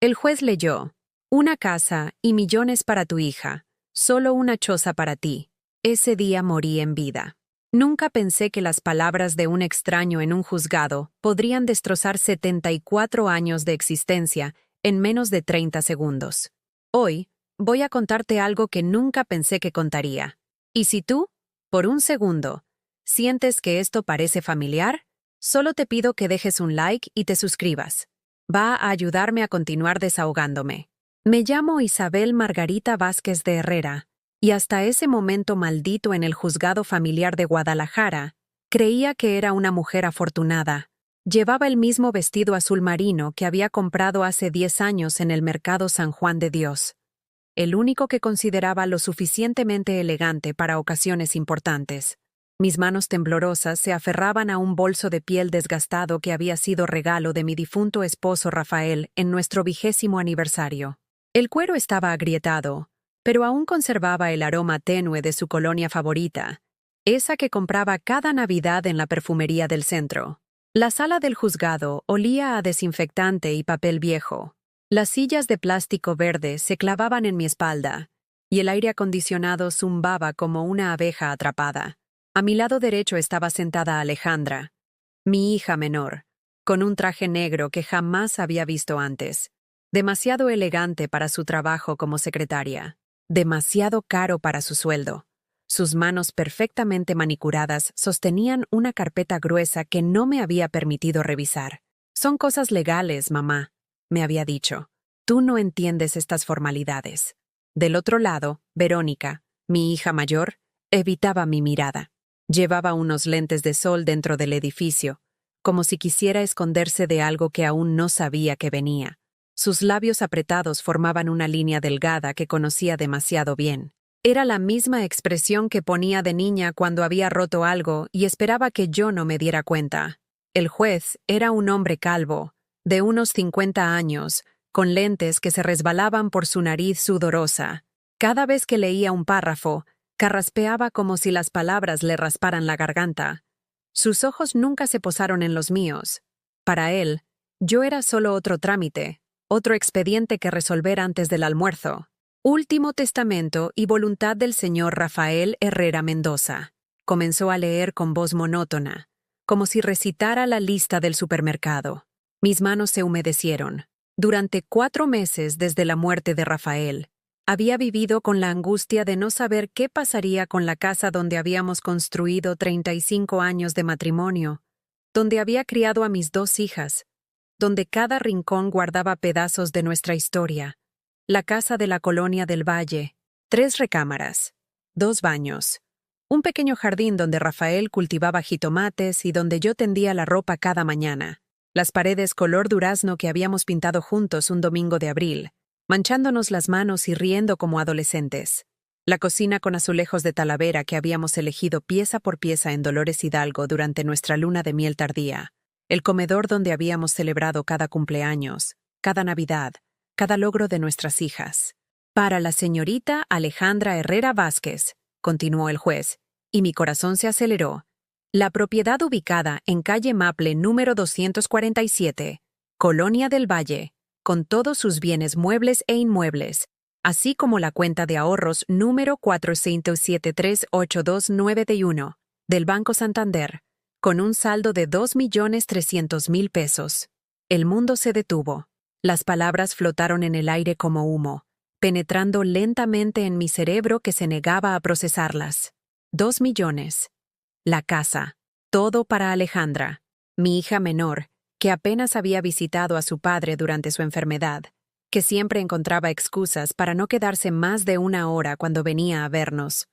El juez leyó: una casa y millones para tu hija, solo una choza para ti. Ese día morí en vida. Nunca pensé que las palabras de un extraño en un juzgado podrían destrozar 74 años de existencia en menos de 30 segundos. Hoy, voy a contarte algo que nunca pensé que contaría. Y si tú, por un segundo, sientes que esto parece familiar, solo te pido que dejes un like y te suscribas. Va a ayudarme a continuar desahogándome. Me llamo Isabel Margarita Vázquez de Herrera, y hasta ese momento maldito en el juzgado familiar de Guadalajara, creía que era una mujer afortunada. Llevaba el mismo vestido azul marino que había comprado hace 10 años en el mercado San Juan de Dios. El único que consideraba lo suficientemente elegante para ocasiones importantes. Mis manos temblorosas se aferraban a un bolso de piel desgastado que había sido regalo de mi difunto esposo Rafael en nuestro 20º aniversario. El cuero estaba agrietado, pero aún conservaba el aroma tenue de su colonia favorita, esa que compraba cada Navidad en la perfumería del centro. La sala del juzgado olía a desinfectante y papel viejo. Las sillas de plástico verde se clavaban en mi espalda, y el aire acondicionado zumbaba como una abeja atrapada. A mi lado derecho estaba sentada Alejandra, mi hija menor, con un traje negro que jamás había visto antes. Demasiado elegante para su trabajo como secretaria. Demasiado caro para su sueldo. Sus manos perfectamente manicuradas sostenían una carpeta gruesa que no me había permitido revisar. Son cosas legales, mamá, me había dicho. Tú no entiendes estas formalidades. Del otro lado, Verónica, mi hija mayor, evitaba mi mirada. Llevaba unos lentes de sol dentro del edificio, como si quisiera esconderse de algo que aún no sabía que venía. Sus labios apretados formaban una línea delgada que conocía demasiado bien. Era la misma expresión que ponía de niña cuando había roto algo y esperaba que yo no me diera cuenta. El juez era un hombre calvo, de unos 50 años, con lentes que se resbalaban por su nariz sudorosa. Cada vez que leía un párrafo, carraspeaba como si las palabras le rasparan la garganta. Sus ojos nunca se posaron en los míos. Para él, yo era solo otro trámite, otro expediente que resolver antes del almuerzo. Último testamento y voluntad del señor Rafael Herrera Mendoza. Comenzó a leer con voz monótona, como si recitara la lista del supermercado. Mis manos se humedecieron. Durante 4 meses desde la muerte de Rafael, había vivido con la angustia de no saber qué pasaría con la casa donde habíamos construido 35 años de matrimonio, donde había criado a mis 2 hijas, donde cada rincón guardaba pedazos de nuestra historia. La casa de la colonia del Valle, 3 recámaras, 2 baños, un pequeño jardín donde Rafael cultivaba jitomates y donde yo tendía la ropa cada mañana, las paredes color durazno que habíamos pintado juntos un domingo de abril, manchándonos las manos y riendo como adolescentes, la cocina con azulejos de Talavera que habíamos elegido pieza por pieza en Dolores Hidalgo durante nuestra luna de miel tardía, el comedor donde habíamos celebrado cada cumpleaños, cada Navidad, cada logro de nuestras hijas. Para la señorita Alejandra Herrera Vázquez, continuó el juez, y mi corazón se aceleró. La propiedad ubicada en calle Maple número 247, Colonia del Valle, con todos sus bienes muebles e inmuebles, así como la cuenta de ahorros número 4073829 del Banco Santander, con un saldo de 2.300.000 pesos. El mundo se detuvo. Las palabras flotaron en el aire como humo, penetrando lentamente en mi cerebro que se negaba a procesarlas. 2 millones. La casa. Todo para Alejandra, mi hija menor, que apenas había visitado a su padre durante su enfermedad, que siempre encontraba excusas para no quedarse más de 1 hora cuando venía a vernos.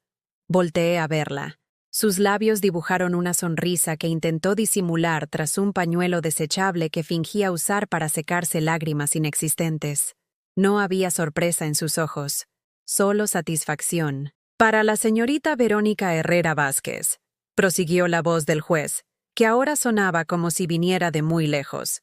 Volteé a verla. Sus labios dibujaron una sonrisa que intentó disimular tras un pañuelo desechable que fingía usar para secarse lágrimas inexistentes. No había sorpresa en sus ojos, solo satisfacción. Para la señorita Verónica Herrera Vázquez, prosiguió la voz del juez, que ahora sonaba como si viniera de muy lejos.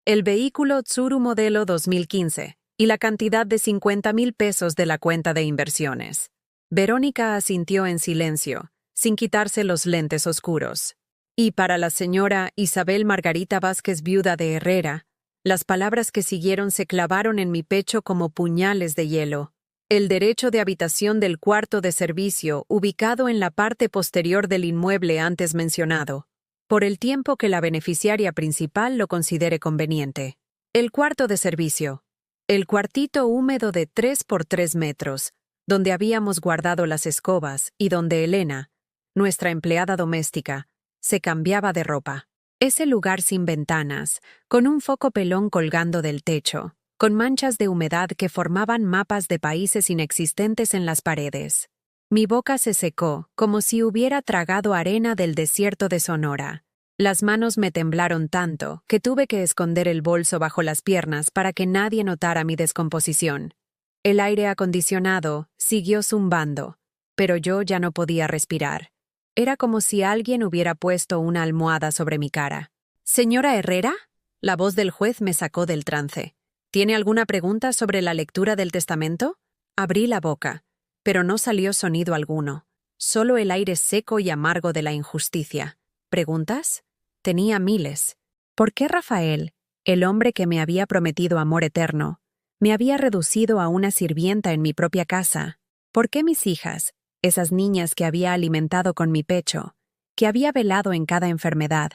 El vehículo Tsuru modelo 2015 y la cantidad de 50.000 pesos de la cuenta de inversiones. Verónica asintió en silencio, sin quitarse los lentes oscuros. Y para la señora Isabel Margarita Vázquez, viuda de Herrera, Las palabras que siguieron se clavaron en mi pecho como puñales de hielo. El derecho de habitación del cuarto de servicio, ubicado en la parte posterior del inmueble antes mencionado, por el tiempo que la beneficiaria principal lo considere conveniente. El cuarto de servicio. El cuartito húmedo de 3 por 3 metros, donde habíamos guardado las escobas y donde Elena, nuestra empleada doméstica, se cambiaba de ropa. Ese lugar sin ventanas, con un foco pelón colgando del techo, con manchas de humedad que formaban mapas de países inexistentes en las paredes. Mi boca se secó, como si hubiera tragado arena del desierto de Sonora. Las manos me temblaron tanto que tuve que esconder el bolso bajo las piernas para que nadie notara mi descomposición. El aire acondicionado siguió zumbando, pero yo ya no podía respirar. Era como si alguien hubiera puesto una almohada sobre mi cara. «¿Señora Herrera?» La voz del juez me sacó del trance. «¿Tiene alguna pregunta sobre la lectura del testamento?» Abrí la boca, pero no salió sonido alguno, solo el aire seco y amargo de la injusticia. ¿Preguntas? Tenía miles. ¿Por qué Rafael, el hombre que me había prometido amor eterno, me había reducido a una sirvienta en mi propia casa? ¿Por qué mis hijas, esas niñas que había alimentado con mi pecho, que había velado en cada enfermedad,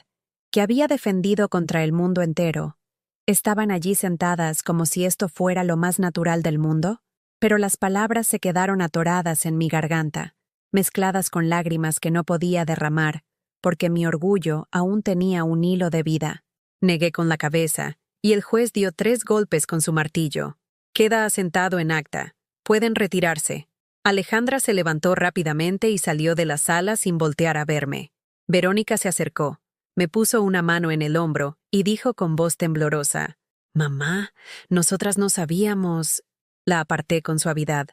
que había defendido contra el mundo entero, estaban allí sentadas como si esto fuera lo más natural del mundo? Pero las palabras se quedaron atoradas en mi garganta, mezcladas con lágrimas que no podía derramar, porque mi orgullo aún tenía un hilo de vida. Negué con la cabeza, y el juez dio 3 golpes con su martillo. «Queda asentado en acta. Pueden retirarse». Alejandra se levantó rápidamente y salió de la sala sin voltear a verme. Verónica se acercó, me puso una mano en el hombro y dijo con voz temblorosa: «Mamá, nosotras no sabíamos». La aparté con suavidad.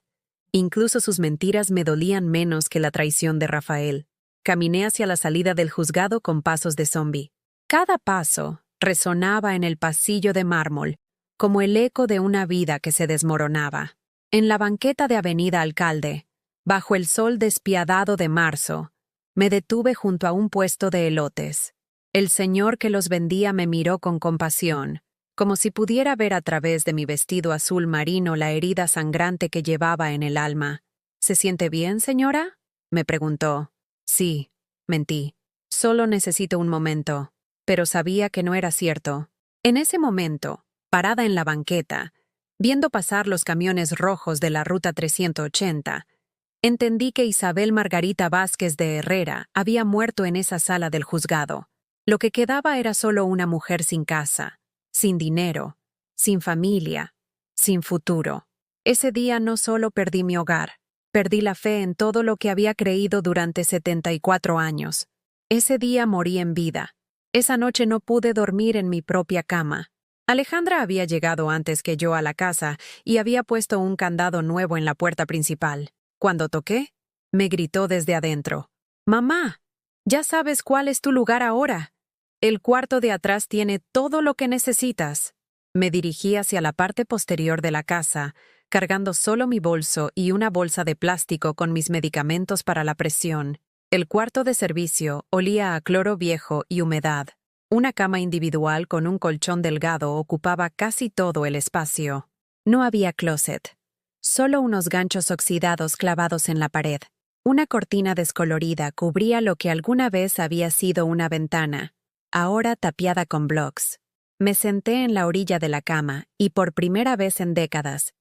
Incluso sus mentiras me dolían menos que la traición de Rafael. Caminé hacia la salida del juzgado con pasos de zombi. Cada paso resonaba en el pasillo de mármol, como el eco de una vida que se desmoronaba. En la banqueta de Avenida Alcalde, bajo el sol despiadado de marzo, me detuve junto a un puesto de elotes. El señor que los vendía me miró con compasión, como si pudiera ver a través de mi vestido azul marino la herida sangrante que llevaba en el alma. «¿Se siente bien, señora?», me preguntó. «Sí», mentí. «Solo necesito un momento». Pero sabía que no era cierto. En ese momento, parada en la banqueta, viendo pasar los camiones rojos de la Ruta 380, entendí que Isabel Margarita Vázquez de Herrera había muerto en esa sala del juzgado. Lo que quedaba era solo una mujer sin casa, sin dinero, sin familia, sin futuro. Ese día no solo perdí mi hogar, perdí la fe en todo lo que había creído durante 74 años. Ese día morí en vida. Esa noche no pude dormir en mi propia cama. Alejandra había llegado antes que yo a la casa y había puesto un candado nuevo en la puerta principal. Cuando toqué, me gritó desde adentro: «Mamá, ya sabes cuál es tu lugar ahora. El cuarto de atrás tiene todo lo que necesitas». Me dirigí hacia la parte posterior de la casa, cargando solo mi bolso y una bolsa de plástico con mis medicamentos para la presión. El cuarto de servicio olía a cloro viejo y humedad. Una cama individual con un colchón delgado ocupaba casi todo el espacio. No había closet, solo unos ganchos oxidados clavados en la pared. Una cortina descolorida cubría lo que alguna vez había sido una ventana, ahora tapiada con blocks. Me senté en la orilla de la cama y por primera vez en décadas,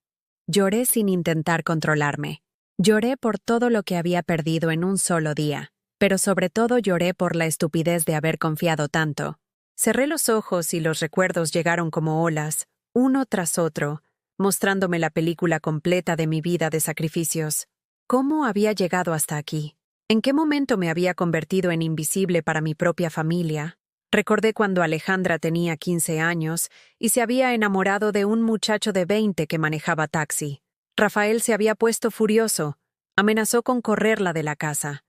lloré sin intentar controlarme. Lloré por todo lo que había perdido en un solo día, pero sobre todo lloré por la estupidez de haber confiado tanto. Cerré los ojos y los recuerdos llegaron como olas, uno tras otro, mostrándome la película completa de mi vida de sacrificios. ¿Cómo había llegado hasta aquí? ¿En qué momento me había convertido en invisible para mi propia familia? Recordé cuando Alejandra tenía 15 años y se había enamorado de un muchacho de 20 que manejaba taxi. Rafael se había puesto furioso, amenazó con correrla de la casa.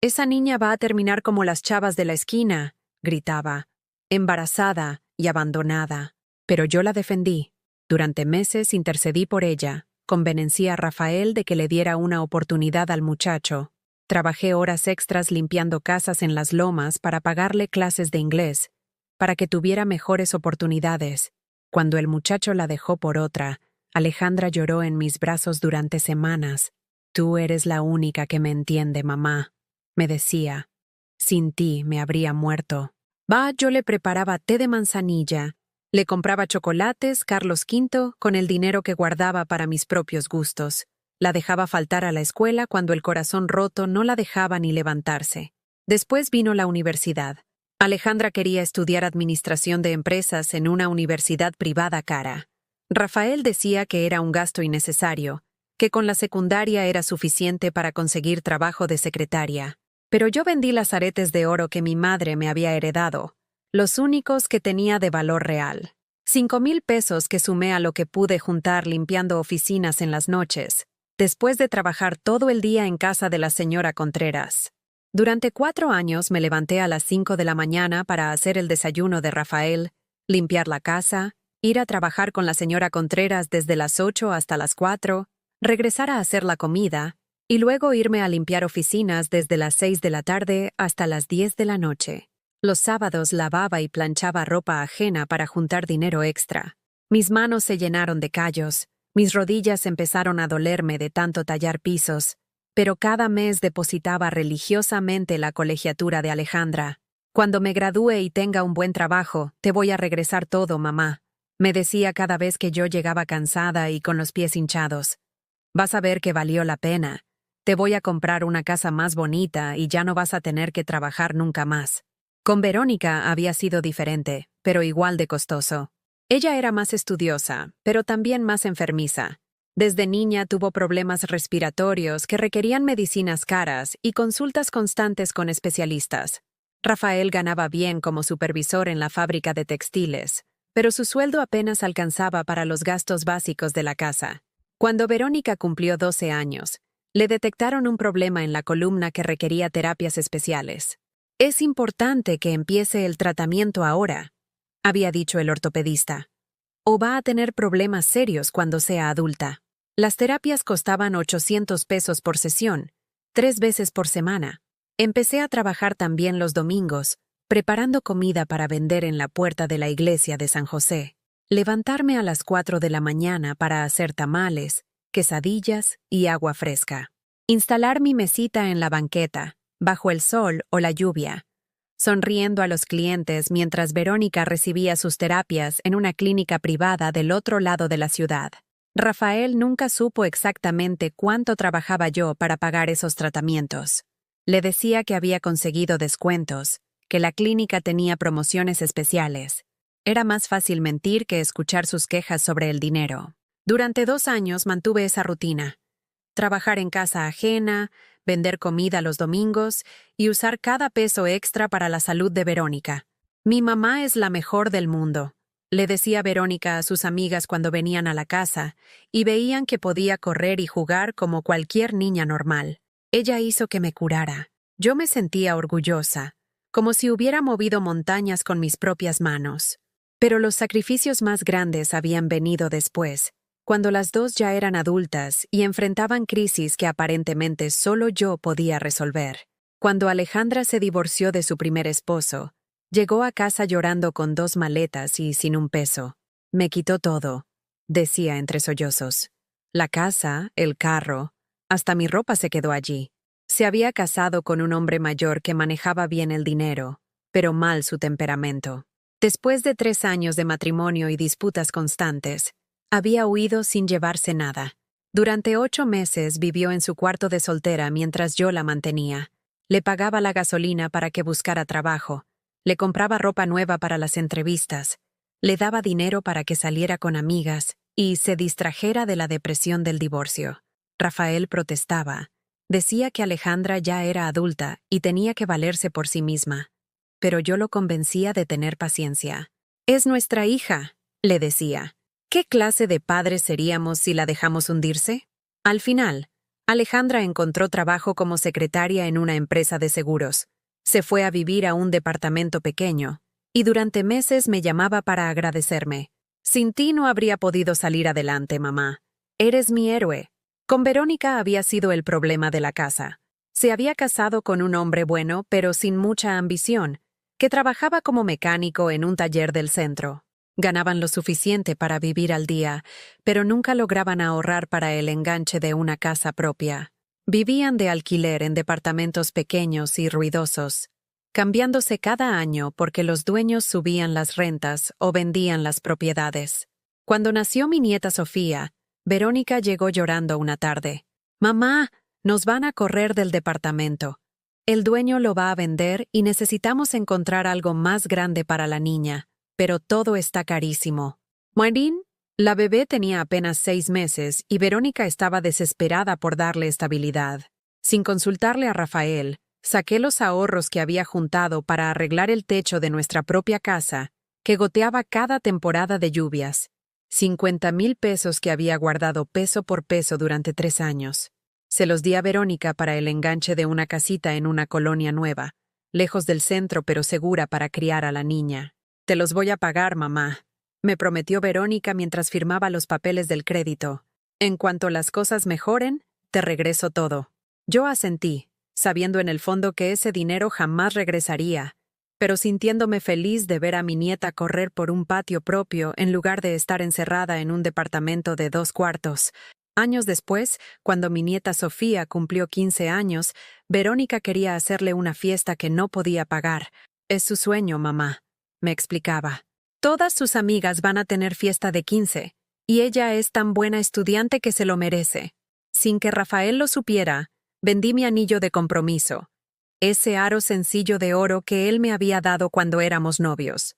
«Esa niña va a terminar como las chavas de la esquina», gritaba, embarazada y abandonada. Pero yo la defendí. Durante meses intercedí por ella, convencí a Rafael de que le diera una oportunidad al muchacho. Trabajé horas extras limpiando casas en las lomas para pagarle clases de inglés, para que tuviera mejores oportunidades. Cuando el muchacho la dejó por otra, Alejandra lloró en mis brazos durante semanas. Tú eres la única que me entiende, mamá, me decía. Sin ti me habría muerto. Yo le preparaba té de manzanilla. Le compraba chocolates, Carlos V, con el dinero que guardaba para mis propios gustos. La dejaba faltar a la escuela cuando el corazón roto no la dejaba ni levantarse. Después vino la universidad. Alejandra quería estudiar administración de empresas en una universidad privada cara. Rafael decía que era un gasto innecesario, que con la secundaria era suficiente para conseguir trabajo de secretaria. Pero yo vendí las aretes de oro que mi madre me había heredado, los únicos que tenía de valor real. 5,000 pesos que sumé a lo que pude juntar limpiando oficinas en las noches, después de trabajar todo el día en casa de la señora Contreras. Durante 4 años me levanté a las 5 de la mañana para hacer el desayuno de Rafael, limpiar la casa, ir a trabajar con la señora Contreras desde las 8 hasta las 4, regresar a hacer la comida, y luego irme a limpiar oficinas desde las 6 de la tarde hasta las 10 de la noche. Los sábados lavaba y planchaba ropa ajena para juntar dinero extra. Mis manos se llenaron de callos, mis rodillas empezaron a dolerme de tanto tallar pisos, pero cada mes depositaba religiosamente la colegiatura de Alejandra. Cuando me gradúe y tenga un buen trabajo, te voy a regresar todo, mamá, me decía cada vez que yo llegaba cansada y con los pies hinchados. Vas a ver que valió la pena. Te voy a comprar una casa más bonita y ya no vas a tener que trabajar nunca más. Con Verónica había sido diferente, pero igual de costoso. Ella era más estudiosa, pero también más enfermiza. Desde niña tuvo problemas respiratorios que requerían medicinas caras y consultas constantes con especialistas. Rafael ganaba bien como supervisor en la fábrica de textiles, pero su sueldo apenas alcanzaba para los gastos básicos de la casa. Cuando Verónica cumplió 12 años, le detectaron un problema en la columna que requería terapias especiales. Es importante que empiece el tratamiento ahora, había dicho el ortopedista, o va a tener problemas serios cuando sea adulta. Las terapias costaban 800 pesos por sesión, 3 veces por semana. Empecé a trabajar también los domingos, preparando comida para vender en la puerta de la iglesia de San José. Levantarme a las 4 de la mañana para hacer tamales, quesadillas y agua fresca. Instalar mi mesita en la banqueta, bajo el sol o la lluvia, sonriendo a los clientes mientras Verónica recibía sus terapias en una clínica privada del otro lado de la ciudad. Rafael nunca supo exactamente cuánto trabajaba yo para pagar esos tratamientos. Le decía que había conseguido descuentos, que la clínica tenía promociones especiales. Era más fácil mentir que escuchar sus quejas sobre el dinero. Durante 2 años mantuve esa rutina. Trabajar en casa ajena, vender comida los domingos y usar cada peso extra para la salud de Verónica. Mi mamá es la mejor del mundo, le decía Verónica a sus amigas cuando venían a la casa y veían que podía correr y jugar como cualquier niña normal. Ella hizo que me curara. Yo me sentía orgullosa, como si hubiera movido montañas con mis propias manos. Pero los sacrificios más grandes habían venido después, cuando las dos ya eran adultas y enfrentaban crisis que aparentemente solo yo podía resolver. Cuando Alejandra se divorció de su primer esposo, llegó a casa llorando con 2 maletas y sin un peso. Me quitó todo, decía entre sollozos. La casa, el carro, hasta mi ropa se quedó allí. Se había casado con un hombre mayor que manejaba bien el dinero, pero mal su temperamento. Después de 3 años de matrimonio y disputas constantes, había huido sin llevarse nada. Durante 8 meses vivió en su cuarto de soltera mientras yo la mantenía. Le pagaba la gasolina para que buscara trabajo. Le compraba ropa nueva para las entrevistas. Le daba dinero para que saliera con amigas y se distrajera de la depresión del divorcio. Rafael protestaba. Decía que Alejandra ya era adulta y tenía que valerse por sí misma. Pero yo lo convencía de tener paciencia. «Es nuestra hija», le decía. ¿Qué clase de padres seríamos si la dejamos hundirse? Al final, Alejandra encontró trabajo como secretaria en una empresa de seguros. Se fue a vivir a un departamento pequeño, y durante meses me llamaba para agradecerme. «Sin ti no habría podido salir adelante, mamá. Eres mi héroe». Con Verónica había sido el problema de la casa. Se había casado con un hombre bueno, pero sin mucha ambición, que trabajaba como mecánico en un taller del centro. Ganaban lo suficiente para vivir al día, pero nunca lograban ahorrar para el enganche de una casa propia. Vivían de alquiler en departamentos pequeños y ruidosos, cambiándose cada año porque los dueños subían las rentas o vendían las propiedades. Cuando nació mi nieta Sofía, Verónica llegó llorando una tarde. «Mamá, nos van a correr del departamento. El dueño lo va a vender y necesitamos encontrar algo más grande para la niña, pero todo está carísimo». Maureen, la bebé tenía apenas 6 meses y Verónica estaba desesperada por darle estabilidad. Sin consultarle a Rafael, saqué los ahorros que había juntado para arreglar el techo de nuestra propia casa, que goteaba cada temporada de lluvias. 50,000 pesos que había guardado peso por peso durante 3 años. Se los di a Verónica para el enganche de una casita en una colonia nueva, lejos del centro pero segura para criar a la niña. «Te los voy a pagar, mamá», me prometió Verónica mientras firmaba los papeles del crédito. «En cuanto las cosas mejoren, te regreso todo». Yo asentí, sabiendo en el fondo que ese dinero jamás regresaría, pero sintiéndome feliz de ver a mi nieta correr por un patio propio en lugar de estar encerrada en un departamento de 2 cuartos. Años después, cuando mi nieta Sofía cumplió 15 años, Verónica quería hacerle una fiesta que no podía pagar. «Es su sueño, mamá», me explicaba. «Todas sus amigas van a tener fiesta de 15, y ella es tan buena estudiante que se lo merece». Sin que Rafael lo supiera, vendí mi anillo de compromiso, ese aro sencillo de oro que él me había dado cuando éramos novios.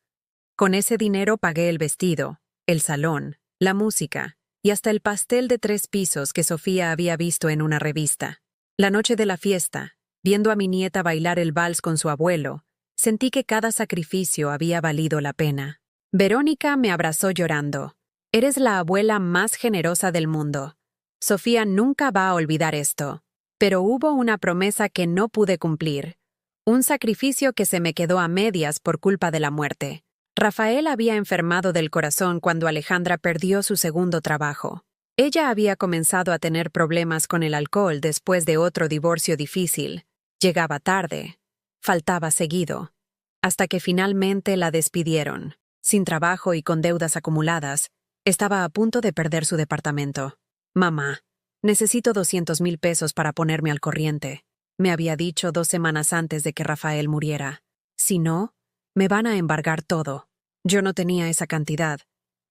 Con ese dinero pagué el vestido, el salón, la música y hasta el pastel de 3 pisos que Sofía había visto en una revista. La noche de la fiesta, viendo a mi nieta bailar el vals con su abuelo, sentí que cada sacrificio había valido la pena. Verónica me abrazó llorando. «Eres la abuela más generosa del mundo. Sofía nunca va a olvidar esto». Pero hubo una promesa que no pude cumplir, un sacrificio que se me quedó a medias por culpa de la muerte. Rafael había enfermado del corazón cuando Alejandra perdió su segundo trabajo. Ella había comenzado a tener problemas con el alcohol después de otro divorcio difícil. Llegaba tarde, faltaba seguido, hasta que finalmente la despidieron. Sin trabajo y con deudas acumuladas, estaba a punto de perder su departamento. «Mamá, necesito 200,000 pesos para ponerme al corriente», me había dicho 2 semanas antes de que Rafael muriera. «Si no, me van a embargar todo». Yo no tenía esa cantidad,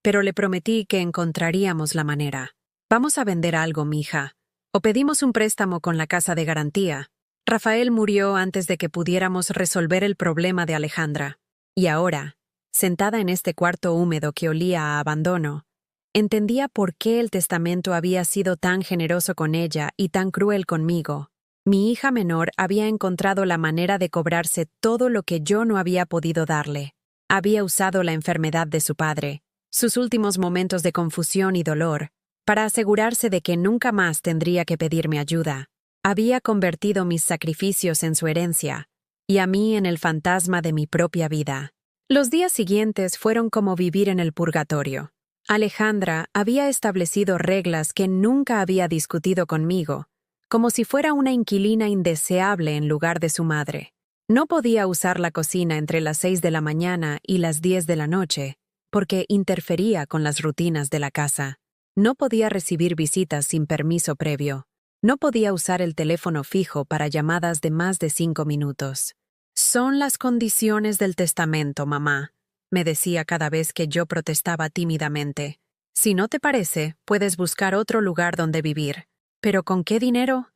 pero le prometí que encontraríamos la manera. «Vamos a vender algo, mija, o pedimos un préstamo con la casa de garantía». Rafael murió antes de que pudiéramos resolver el problema de Alejandra. Y ahora, sentada en este cuarto húmedo que olía a abandono, entendía por qué el testamento había sido tan generoso con ella y tan cruel conmigo. Mi hija menor había encontrado la manera de cobrarse todo lo que yo no había podido darle. Había usado la enfermedad de su padre, sus últimos momentos de confusión y dolor, para asegurarse de que nunca más tendría que pedirme ayuda. Había convertido mis sacrificios en su herencia, y a mí en el fantasma de mi propia vida. Los días siguientes fueron como vivir en el purgatorio. Alejandra había establecido reglas que nunca había discutido conmigo, como si fuera una inquilina indeseable en lugar de su madre. No podía usar la cocina entre las 6 de la mañana y las 10 de la noche, porque interfería con las rutinas de la casa. No podía recibir visitas sin permiso previo. No podía usar el teléfono fijo para llamadas de más de 5 minutos. «Son las condiciones del testamento, mamá», me decía cada vez que yo protestaba tímidamente. «Si no te parece, puedes buscar otro lugar donde vivir». ¿Pero con qué dinero?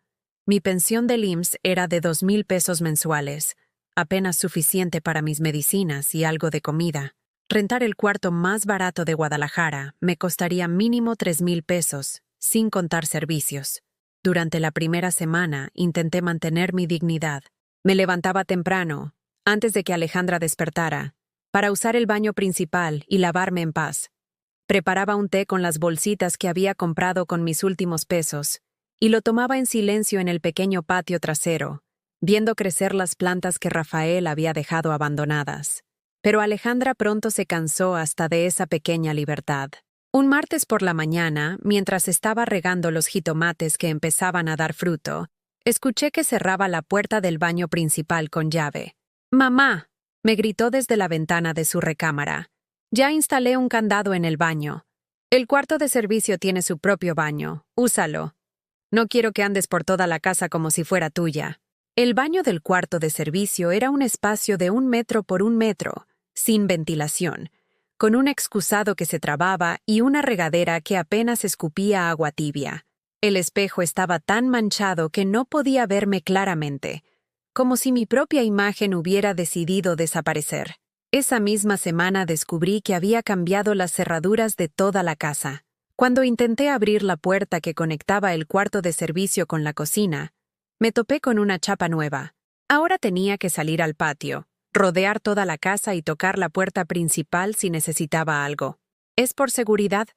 Mi pensión del IMSS era de 2,000 pesos mensuales, apenas suficiente para mis medicinas y algo de comida. Rentar el cuarto más barato de Guadalajara me costaría mínimo 3,000 pesos, sin contar servicios. Durante la primera semana intenté mantener mi dignidad. Me levantaba temprano, antes de que Alejandra despertara, para usar el baño principal y lavarme en paz. Preparaba un té con las bolsitas que había comprado con mis últimos pesos y lo tomaba en silencio en el pequeño patio trasero, viendo crecer las plantas que Rafael había dejado abandonadas. Pero Alejandra pronto se cansó hasta de esa pequeña libertad. Un martes por la mañana, mientras estaba regando los jitomates que empezaban a dar fruto, escuché que cerraba la puerta del baño principal con llave. «¡Mamá!», me gritó desde la ventana de su recámara. Ya instalé un candado en el baño. El cuarto de servicio tiene su propio baño. Úsalo. No quiero que andes por toda la casa como si fuera tuya. El baño del cuarto de servicio era un espacio de 1 metro por 1 metro, sin ventilación, con un excusado que se trababa y una regadera que apenas escupía agua tibia. El espejo estaba tan manchado que no podía verme claramente, como si mi propia imagen hubiera decidido desaparecer. Esa misma semana descubrí que había cambiado las cerraduras de toda la casa. Cuando intenté abrir la puerta que conectaba el cuarto de servicio con la cocina, me topé con una chapa nueva. Ahora tenía que salir al patio, rodear toda la casa y tocar la puerta principal si necesitaba algo. «Es por seguridad»,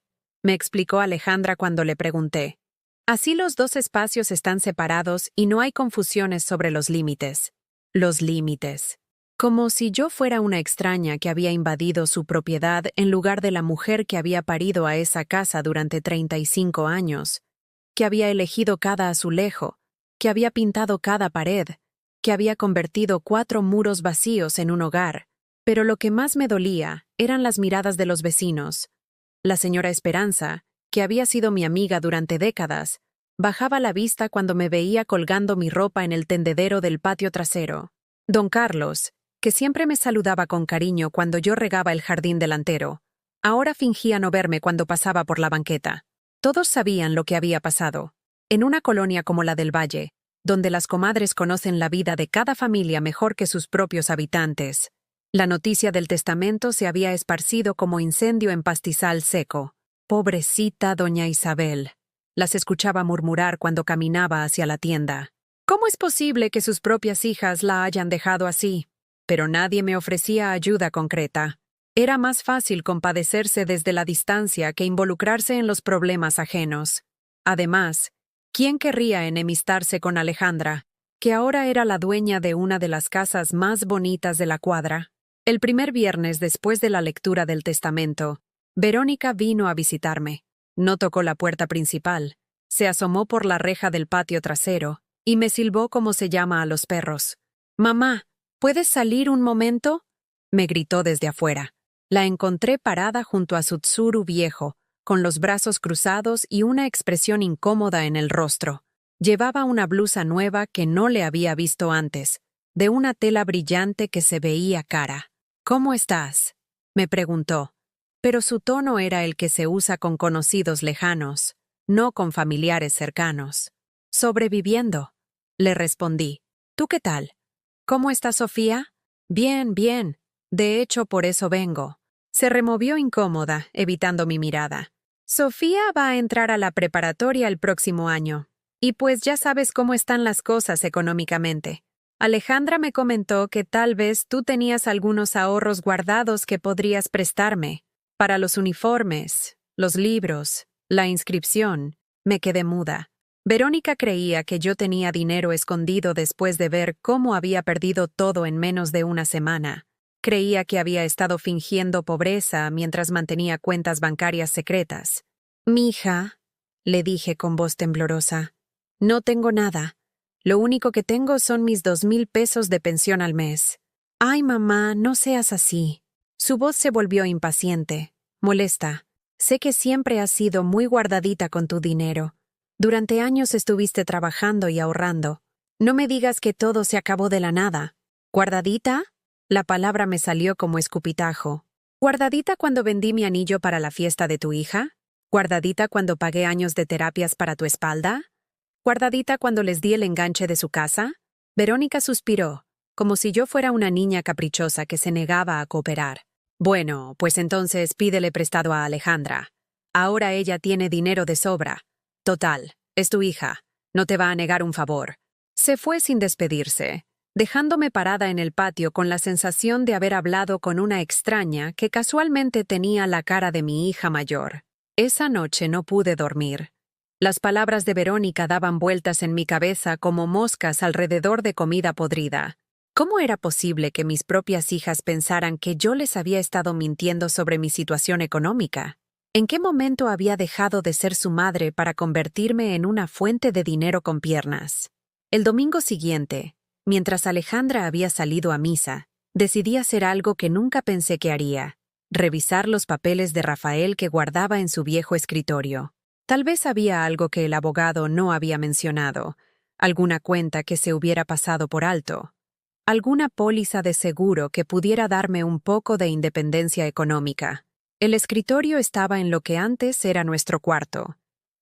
me explicó Alejandra cuando le pregunté. «Así los dos espacios están separados y no hay confusiones sobre los límites». Los límites. Como si yo fuera una extraña que había invadido su propiedad en lugar de la mujer que había parido a esa casa durante 35 años, que había elegido cada azulejo, que había pintado cada pared, que había convertido 4 muros vacíos en un hogar. Pero lo que más me dolía eran las miradas de los vecinos. La señora Esperanza, que había sido mi amiga durante décadas, bajaba la vista cuando me veía colgando mi ropa en el tendedero del patio trasero. Don Carlos, que siempre me saludaba con cariño cuando yo regaba el jardín delantero, ahora fingía no verme cuando pasaba por la banqueta. Todos sabían lo que había pasado. En una colonia como la del Valle, donde las comadres conocen la vida de cada familia mejor que sus propios habitantes, la noticia del testamento se había esparcido como incendio en pastizal seco. «Pobrecita doña Isabel», las escuchaba murmurar cuando caminaba hacia la tienda. «¿Cómo es posible que sus propias hijas la hayan dejado así?» Pero nadie me ofrecía ayuda concreta. Era más fácil compadecerse desde la distancia que involucrarse en los problemas ajenos. Además, ¿quién querría enemistarse con Alejandra, que ahora era la dueña de una de las casas más bonitas de la cuadra? El primer viernes después de la lectura del testamento, Verónica vino a visitarme. No tocó la puerta principal, se asomó por la reja del patio trasero y me silbó como se llama a los perros. «Mamá, ¿puedes salir un momento?», me gritó desde afuera. La encontré parada junto a su tsuru viejo, con los brazos cruzados y una expresión incómoda en el rostro. Llevaba una blusa nueva que no le había visto antes, de una tela brillante que se veía cara. «¿Cómo estás?», me preguntó, pero su tono era el que se usa con conocidos lejanos, no con familiares cercanos. «Sobreviviendo», le respondí. «¿Tú qué tal? ¿Cómo está Sofía?». «Bien, bien. De hecho, por eso vengo». Se removió incómoda, evitando mi mirada. «Sofía va a entrar a la preparatoria el próximo año. Y pues ya sabes cómo están las cosas económicamente. Alejandra me comentó que tal vez tú tenías algunos ahorros guardados que podrías prestarme. Para los uniformes, los libros, la inscripción». Me quedé muda. Verónica creía que yo tenía dinero escondido después de ver cómo había perdido todo en menos de una semana. Creía que había estado fingiendo pobreza mientras mantenía cuentas bancarias secretas. «Mija», le dije con voz temblorosa, «no tengo nada. Lo único que tengo son mis 2,000 pesos de pensión al mes». «Ay, mamá, no seas así». Su voz se volvió impaciente, molesta. «Sé que siempre has sido muy guardadita con tu dinero. Durante años estuviste trabajando y ahorrando. No me digas que todo se acabó de la nada». «¿Guardadita?». La palabra me salió como escupitajo. «¿Guardadita cuando vendí mi anillo para la fiesta de tu hija? ¿Guardadita cuando pagué años de terapias para tu espalda? ¿Guardadita cuando les di el enganche de su casa?». Verónica suspiró, como si yo fuera una niña caprichosa que se negaba a cooperar. «Bueno, pues entonces pídele prestado a Alejandra. Ahora ella tiene dinero de sobra. Total, es tu hija. No te va a negar un favor». Se fue sin despedirse, dejándome parada en el patio con la sensación de haber hablado con una extraña que casualmente tenía la cara de mi hija mayor. Esa noche no pude dormir. Las palabras de Verónica daban vueltas en mi cabeza como moscas alrededor de comida podrida. ¿Cómo era posible que mis propias hijas pensaran que yo les había estado mintiendo sobre mi situación económica? ¿En qué momento había dejado de ser su madre para convertirme en una fuente de dinero con piernas? El domingo siguiente, mientras Alejandra había salido a misa, decidí hacer algo que nunca pensé que haría: revisar los papeles de Rafael que guardaba en su viejo escritorio. Tal vez había algo que el abogado no había mencionado, alguna cuenta que se hubiera pasado por alto, alguna póliza de seguro que pudiera darme un poco de independencia económica. El escritorio estaba en lo que antes era nuestro cuarto,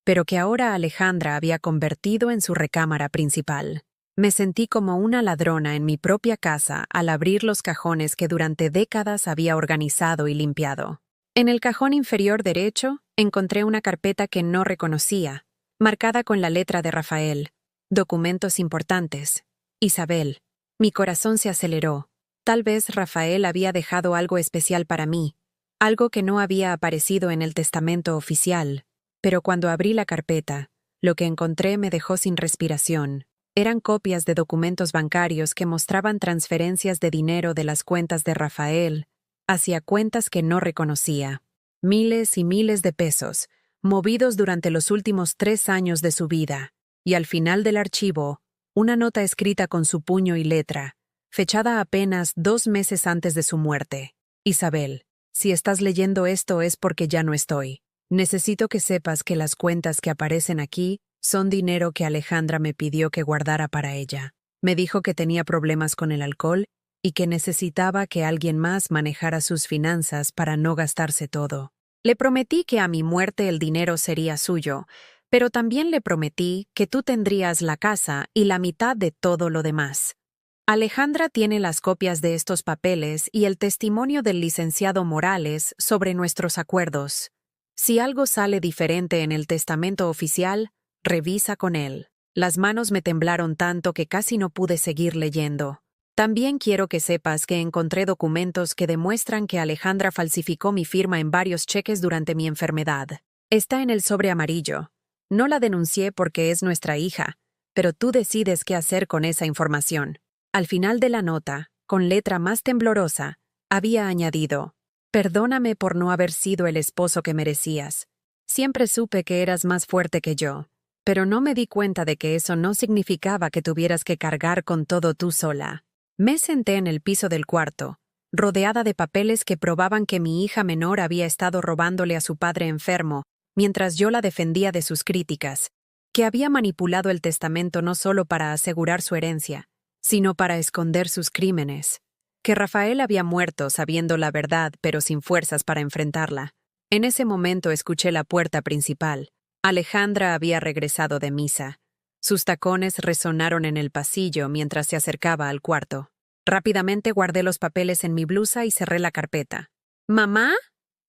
pero que ahora Alejandra había convertido en su recámara principal. Me sentí como una ladrona en mi propia casa al abrir los cajones que durante décadas había organizado y limpiado. En el cajón inferior derecho encontré una carpeta que no reconocía, marcada con la letra de Rafael. Documentos importantes. Isabel. Mi corazón se aceleró. Tal vez Rafael había dejado algo especial para mí, algo que no había aparecido en el testamento oficial. Pero cuando abrí la carpeta, lo que encontré me dejó sin respiración. Eran copias de documentos bancarios que mostraban transferencias de dinero de las cuentas de Rafael hacia cuentas que no reconocía. Miles y miles de pesos, movidos durante los últimos 3 años de su vida. Y al final del archivo, una nota escrita con su puño y letra, fechada apenas 2 meses antes de su muerte. Isabel, si estás leyendo esto es porque ya no estoy. Necesito que sepas que las cuentas que aparecen aquí son dinero que Alejandra me pidió que guardara para ella. Me dijo que tenía problemas con el alcohol y que necesitaba que alguien más manejara sus finanzas para no gastarse todo. Le prometí que a mi muerte el dinero sería suyo, pero también le prometí que tú tendrías la casa y la mitad de todo lo demás. Alejandra tiene las copias de estos papeles y el testimonio del licenciado Morales sobre nuestros acuerdos. Si algo sale diferente en el testamento oficial, revisa con él. Las manos me temblaron tanto que casi no pude seguir leyendo. También quiero que sepas que encontré documentos que demuestran que Alejandra falsificó mi firma en varios cheques durante mi enfermedad. Está en el sobre amarillo. No la denuncié porque es nuestra hija, pero tú decides qué hacer con esa información. Al final de la nota, con letra más temblorosa, había añadido: perdóname por no haber sido el esposo que merecías. Siempre supe que eras más fuerte que yo, pero no me di cuenta de que eso no significaba que tuvieras que cargar con todo tú sola. Me senté en el piso del cuarto, rodeada de papeles que probaban que mi hija menor había estado robándole a su padre enfermo, mientras yo la defendía de sus críticas, que había manipulado el testamento no solo para asegurar su herencia, sino para esconder sus crímenes, que Rafael había muerto sabiendo la verdad pero sin fuerzas para enfrentarla. En ese momento escuché la puerta principal. Alejandra había regresado de misa. Sus tacones resonaron en el pasillo mientras se acercaba al cuarto. Rápidamente guardé los papeles en mi blusa y cerré la carpeta. «¿Mamá?»,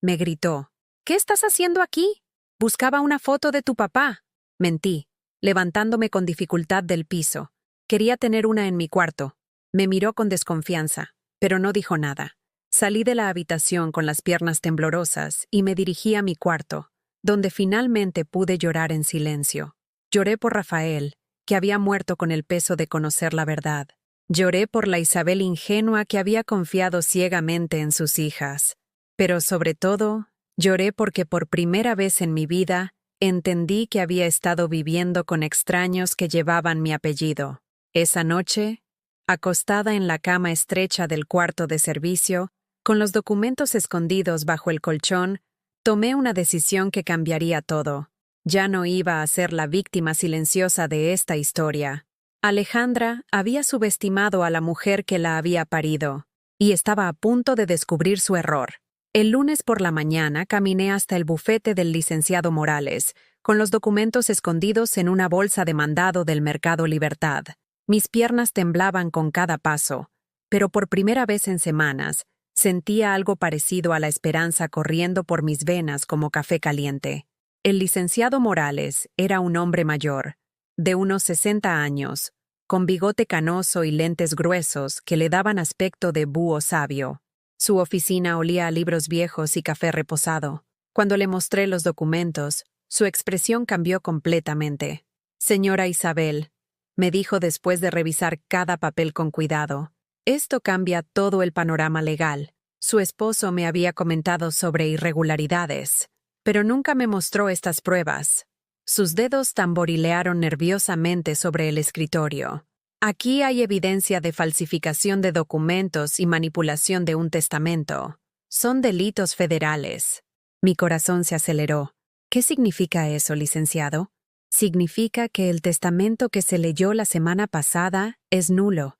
me gritó. «¿Qué estás haciendo aquí?». «Buscaba una foto de tu papá». Mentí, levantándome con dificultad del piso. Quería tener una en mi cuarto. Me miró con desconfianza, pero no dijo nada. Salí de la habitación con las piernas temblorosas y me dirigí a mi cuarto, donde finalmente pude llorar en silencio. Lloré por Rafael, que había muerto con el peso de conocer la verdad. Lloré por la Isabel ingenua que había confiado ciegamente en sus hijas. Pero sobre todo, lloré porque por primera vez en mi vida entendí que había estado viviendo con extraños que llevaban mi apellido. Esa noche, acostada en la cama estrecha del cuarto de servicio, con los documentos escondidos bajo el colchón, tomé una decisión que cambiaría todo. Ya no iba a ser la víctima silenciosa de esta historia. Alejandra había subestimado a la mujer que la había parido, y estaba a punto de descubrir su error. El lunes por la mañana caminé hasta el bufete del licenciado Morales, con los documentos escondidos en una bolsa de mandado del Mercado Libertad. Mis piernas temblaban con cada paso, pero por primera vez en semanas, sentía algo parecido a la esperanza corriendo por mis venas como café caliente. El licenciado Morales era un hombre mayor, de unos 60 años, con bigote canoso y lentes gruesos que le daban aspecto de búho sabio. Su oficina olía a libros viejos y café reposado. Cuando le mostré los documentos, su expresión cambió completamente. «Señora Isabel», me dijo después de revisar cada papel con cuidado, «esto cambia todo el panorama legal. Su esposo me había comentado sobre irregularidades, pero nunca me mostró estas pruebas». Sus dedos tamborilearon nerviosamente sobre el escritorio. «Aquí hay evidencia de falsificación de documentos y manipulación de un testamento. Son delitos federales. Mi corazón se aceleró. ¿Qué significa eso, licenciado? Significa que el testamento que se leyó la semana pasada es nulo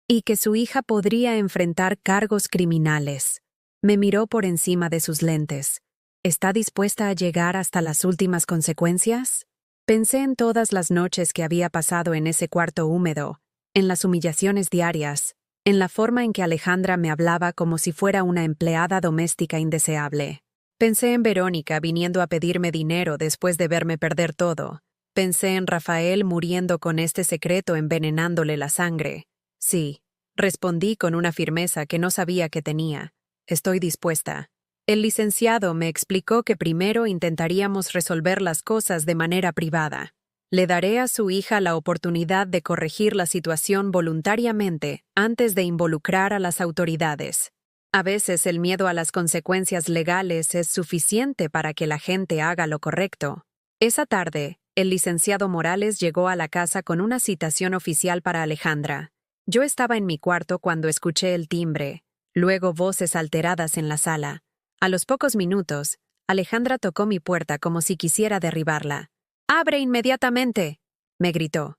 y que su hija podría enfrentar cargos criminales. Me miró por encima de sus lentes. ¿Está dispuesta a llegar hasta las últimas consecuencias? Pensé en todas las noches que había pasado en ese cuarto húmedo, en las humillaciones diarias, en la forma en que Alejandra me hablaba como si fuera una empleada doméstica indeseable. Pensé en Verónica viniendo a pedirme dinero después de verme perder todo. Pensé en Rafael muriendo con este secreto envenenándole la sangre. Sí, respondí con una firmeza que no sabía que tenía. Estoy dispuesta. El licenciado me explicó que primero intentaríamos resolver las cosas de manera privada. Le daré a su hija la oportunidad de corregir la situación voluntariamente antes de involucrar a las autoridades. A veces el miedo a las consecuencias legales es suficiente para que la gente haga lo correcto. Esa tarde, el licenciado Morales llegó a la casa con una citación oficial para Alejandra. Yo estaba en mi cuarto cuando escuché el timbre, luego voces alteradas en la sala. A los pocos minutos, Alejandra tocó mi puerta como si quisiera derribarla. «¡Abre inmediatamente!», me gritó.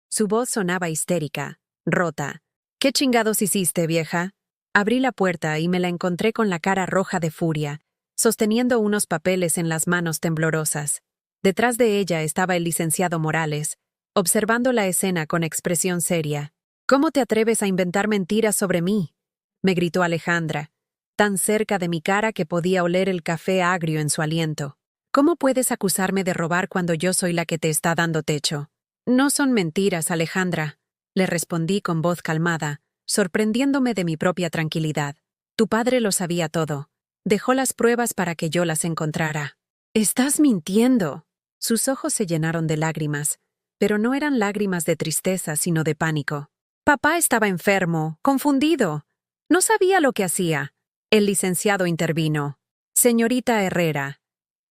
Su voz sonaba histérica, rota. «¿Qué chingados hiciste, vieja?». Abrí la puerta y me la encontré con la cara roja de furia, sosteniendo unos papeles en las manos temblorosas. Detrás de ella estaba el licenciado Morales, observando la escena con expresión seria. «¿Cómo te atreves a inventar mentiras sobre mí?», me gritó Alejandra, tan cerca de mi cara que podía oler el café agrio en su aliento. «¿Cómo puedes acusarme de robar cuando yo soy la que te está dando techo?». «No son mentiras, Alejandra», le respondí con voz calmada, sorprendiéndome de mi propia tranquilidad. «Tu padre lo sabía todo. Dejó las pruebas para que yo las encontrara». «Estás mintiendo». Sus ojos se llenaron de lágrimas, pero no eran lágrimas de tristeza, sino de pánico. «Papá estaba enfermo, confundido. No sabía lo que hacía». El licenciado intervino. «Señorita Herrera,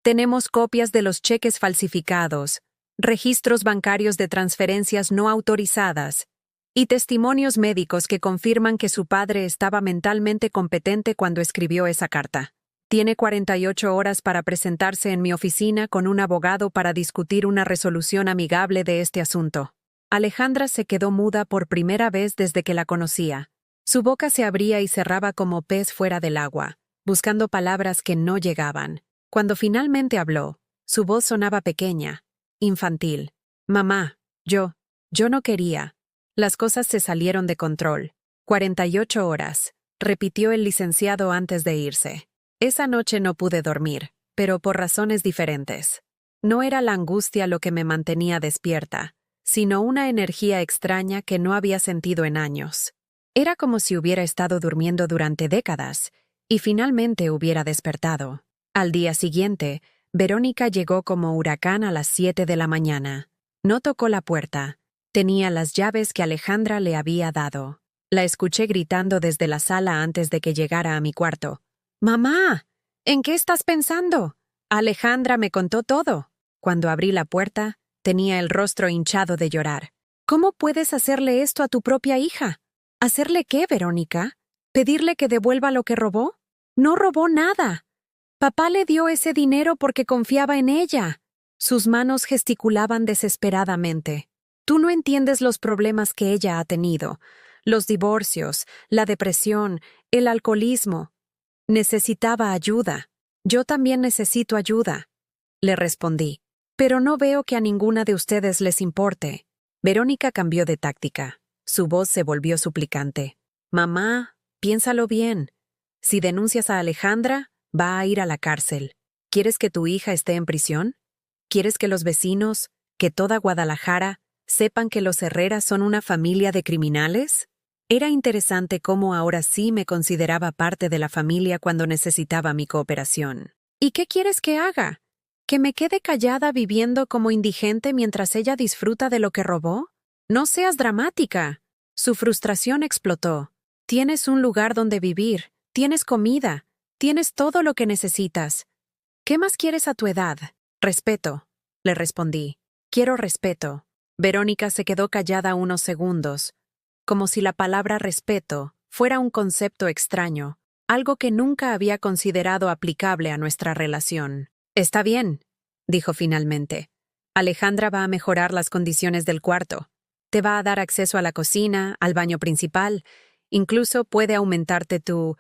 tenemos copias de los cheques falsificados, registros bancarios de transferencias no autorizadas y testimonios médicos que confirman que su padre estaba mentalmente competente cuando escribió esa carta. Tiene 48 horas para presentarse en mi oficina con un abogado para discutir una resolución amigable de este asunto». Alejandra se quedó muda por primera vez desde que la conocía. Su boca se abría y cerraba como pez fuera del agua, buscando palabras que no llegaban. Cuando finalmente habló, su voz sonaba pequeña, infantil. «Mamá, yo no quería». Las cosas se salieron de control. 48 horas, repitió el licenciado antes de irse. Esa noche no pude dormir, pero por razones diferentes. No era la angustia lo que me mantenía despierta, sino una energía extraña que no había sentido en años. Era como si hubiera estado durmiendo durante décadas y finalmente hubiera despertado. Al día siguiente, Verónica llegó como huracán a las 7 de la mañana. No tocó la puerta. Tenía las llaves que Alejandra le había dado. La escuché gritando desde la sala antes de que llegara a mi cuarto. «¡Mamá! ¿En qué estás pensando?». Alejandra me contó todo. Cuando abrí la puerta, tenía el rostro hinchado de llorar. «¿Cómo puedes hacerle esto a tu propia hija?». «¿Hacerle qué, Verónica? ¿Pedirle que devuelva lo que robó?». «No robó nada. Papá le dio ese dinero porque confiaba en ella». Sus manos gesticulaban desesperadamente. «Tú no entiendes los problemas que ella ha tenido. Los divorcios, la depresión, el alcoholismo. Necesitaba ayuda. Yo también necesito ayuda», le respondí. «Pero no veo que a ninguna de ustedes les importe». Verónica cambió de táctica. Su voz se volvió suplicante. «Mamá, piénsalo bien. Si denuncias a Alejandra, va a ir a la cárcel. ¿Quieres que tu hija esté en prisión? ¿Quieres que los vecinos, que toda Guadalajara, sepan que los Herrera son una familia de criminales?» Era interesante cómo ahora sí me consideraba parte de la familia cuando necesitaba mi cooperación. «¿Y qué quieres que haga? ¿Que me quede callada viviendo como indigente mientras ella disfruta de lo que robó? No seas dramática». Su frustración explotó. «Tienes un lugar donde vivir, tienes comida, tienes todo lo que necesitas. ¿Qué más quieres a tu edad?». «Respeto», le respondí. «Quiero respeto». Verónica se quedó callada unos segundos, como si la palabra respeto fuera un concepto extraño. algo que nunca había considerado aplicable a nuestra relación. Está bien, dijo finalmente. Alejandra va a mejorar las condiciones del cuarto. Te va a dar acceso a la cocina, al baño principal. Incluso puede aumentarte tu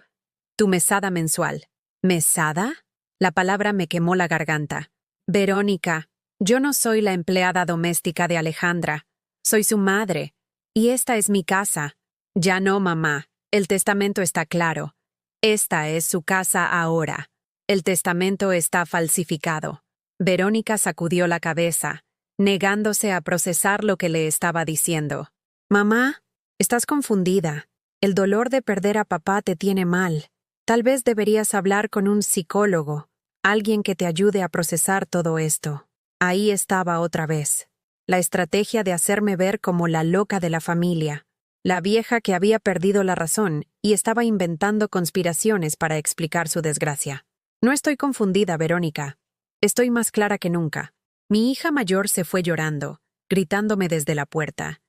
mesada mensual. ¿Mesada? La palabra me quemó la garganta. Verónica, yo no soy la empleada doméstica de Alejandra. Soy su madre. Y esta es mi casa. Ya no, mamá. El testamento está claro. Esta es su casa ahora. El testamento está falsificado. Verónica sacudió la cabeza, negándose a procesar lo que le estaba diciendo. Mamá, estás confundida. El dolor de perder a papá te tiene mal. Tal vez deberías hablar con un psicólogo, alguien que te ayude a procesar todo esto. Ahí estaba otra vez. La estrategia de hacerme ver como la loca de la familia, la vieja que había perdido la razón y estaba inventando conspiraciones para explicar su desgracia. No estoy confundida, Verónica. Estoy más clara que nunca. Mi hija mayor se fue llorando, gritándome desde la puerta.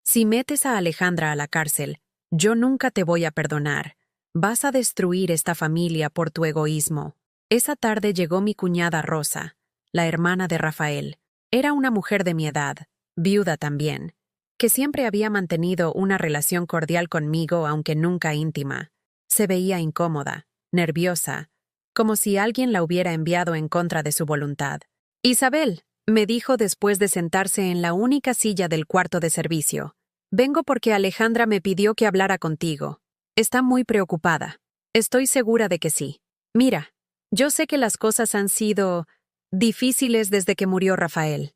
Si metes a Alejandra a la cárcel, yo nunca te voy a perdonar. Vas a destruir esta familia por tu egoísmo. Esa tarde llegó mi cuñada Rosa, la hermana de Rafael. Era una mujer de mi edad, viuda también, que siempre había mantenido una relación cordial conmigo aunque nunca íntima. Se veía incómoda, nerviosa, como si alguien la hubiera enviado en contra de su voluntad. Isabel, me dijo después de sentarse en la única silla del cuarto de servicio. Vengo porque Alejandra me pidió que hablara contigo. Está muy preocupada. Estoy segura de que sí. Mira, yo sé que las cosas han sido difíciles desde que murió Rafael.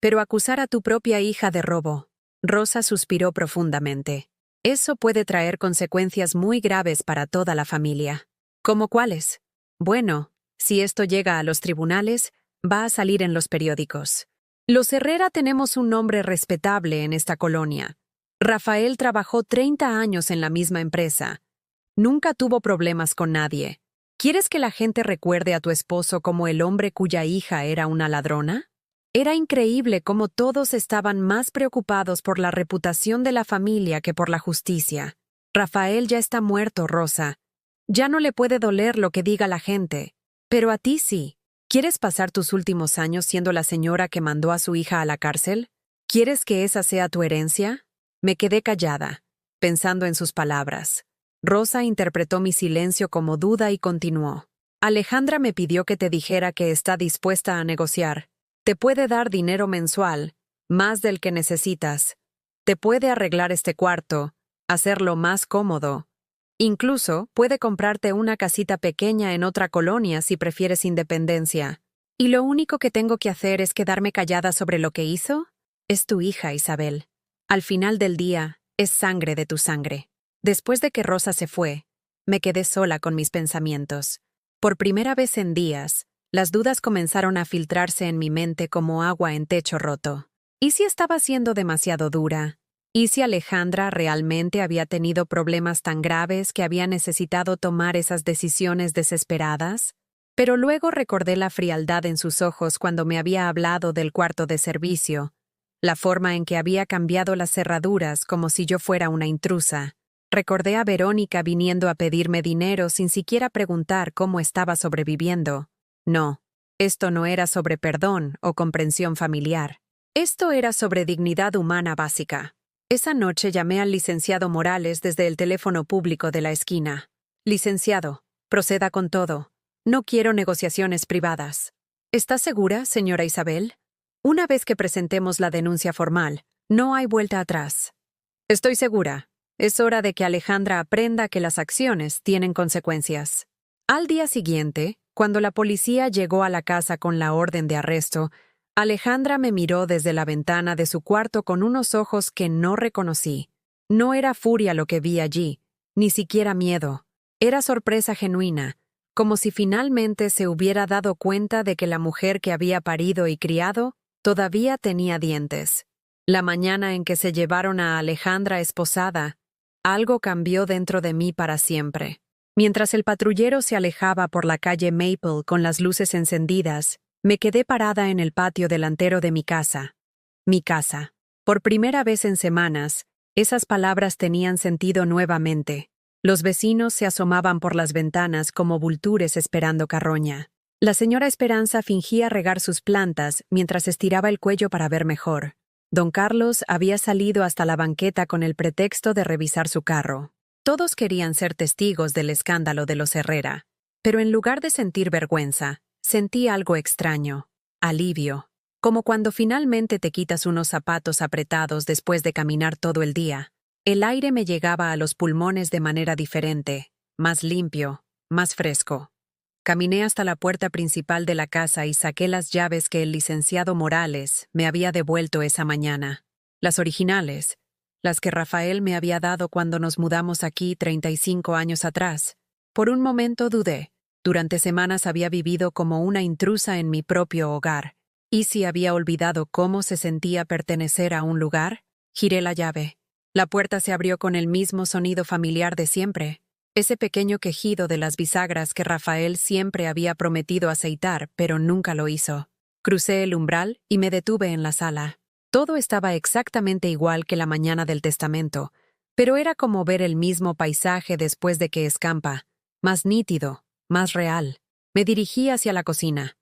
Pero acusar a tu propia hija de robo. Rosa suspiró profundamente. Eso puede traer consecuencias muy graves para toda la familia. ¿Cómo cuáles? Bueno, si esto llega a los tribunales, va a salir en los periódicos. Los Herrera tenemos un nombre respetable en esta colonia. Rafael trabajó 30 años en la misma empresa. Nunca tuvo problemas con nadie. ¿Quieres que la gente recuerde a tu esposo como el hombre cuya hija era una ladrona? Era increíble cómo todos estaban más preocupados por la reputación de la familia que por la justicia. Rafael ya está muerto, Rosa. Ya no le puede doler lo que diga la gente. Pero a ti sí. ¿Quieres pasar tus últimos años siendo la señora que mandó a su hija a la cárcel? ¿Quieres que esa sea tu herencia? Me quedé callada, pensando en sus palabras. Rosa interpretó mi silencio como duda y continuó. Alejandra me pidió que te dijera que está dispuesta a negociar. Te puede dar dinero mensual, más del que necesitas. Te puede arreglar este cuarto, hacerlo más cómodo. Incluso puede comprarte una casita pequeña en otra colonia si prefieres independencia. ¿Y lo único que tengo que hacer es quedarme callada sobre lo que hizo? Es tu hija, Isabel. Al final del día, es sangre de tu sangre. Después de que Rosa se fue, me quedé sola con mis pensamientos. Por primera vez en días, las dudas comenzaron a filtrarse en mi mente como agua en techo roto. ¿Y si estaba siendo demasiado dura? ¿Y si Alejandra realmente había tenido problemas tan graves que había necesitado tomar esas decisiones desesperadas? Pero luego recordé la frialdad en sus ojos cuando me había hablado del cuarto de servicio, la forma en que había cambiado las cerraduras como si yo fuera una intrusa. Recordé a Verónica viniendo a pedirme dinero sin siquiera preguntar cómo estaba sobreviviendo. No, esto no era sobre perdón o comprensión familiar. Esto era sobre dignidad humana básica. Esa noche llamé al licenciado Morales desde el teléfono público de la esquina. Licenciado, proceda con todo. No quiero negociaciones privadas. ¿Está segura, señora Isabel? Una vez que presentemos la denuncia formal, no hay vuelta atrás. Estoy segura. Es hora de que Alejandra aprenda que las acciones tienen consecuencias. Al día siguiente, cuando la policía llegó a la casa con la orden de arresto, Alejandra me miró desde la ventana de su cuarto con unos ojos que no reconocí. No era furia lo que vi allí, ni siquiera miedo. Era sorpresa genuina, como si finalmente se hubiera dado cuenta de que la mujer que había parido y criado todavía tenía dientes. La mañana en que se llevaron a Alejandra esposada, algo cambió dentro de mí para siempre. Mientras el patrullero se alejaba por la calle Maple con las luces encendidas, me quedé parada en el patio delantero de mi casa. Mi casa. Por primera vez en semanas, esas palabras tenían sentido nuevamente. Los vecinos se asomaban por las ventanas como vultures esperando carroña. La señora Esperanza fingía regar sus plantas mientras estiraba el cuello para ver mejor. Don Carlos había salido hasta la banqueta con el pretexto de revisar su carro. Todos querían ser testigos del escándalo de los Herrera, pero en lugar de sentir vergüenza, sentí algo extraño, alivio, como cuando finalmente te quitas unos zapatos apretados después de caminar todo el día. El aire me llegaba a los pulmones de manera diferente, más limpio, más fresco. Caminé hasta la puerta principal de la casa y saqué las llaves que el licenciado Morales me había devuelto esa mañana. Las originales, las que Rafael me había dado cuando nos mudamos aquí 35 años atrás. Por un momento dudé. Durante semanas había vivido como una intrusa en mi propio hogar. ¿Y si había olvidado cómo se sentía pertenecer a un lugar? Giré la llave. La puerta se abrió con el mismo sonido familiar de siempre. Ese pequeño quejido de las bisagras que Rafael siempre había prometido aceitar, pero nunca lo hizo. Crucé el umbral y me detuve en la sala. Todo estaba exactamente igual que la mañana del testamento, pero era como ver el mismo paisaje después de que escampa, más nítido, más real. Me dirigí hacia la cocina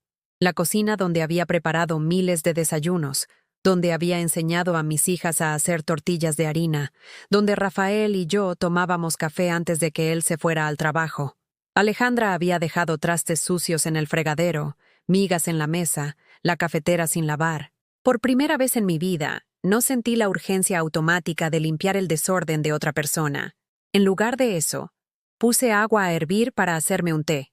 donde había preparado miles de desayunos, donde había enseñado a mis hijas a hacer tortillas de harina, donde Rafael y yo tomábamos café antes de que él se fuera al trabajo. Alejandra había dejado trastes sucios en el fregadero, migas en la mesa, la cafetera sin lavar. Por primera vez en mi vida, no sentí la urgencia automática de limpiar el desorden de otra persona. En lugar de eso, puse agua a hervir para hacerme un té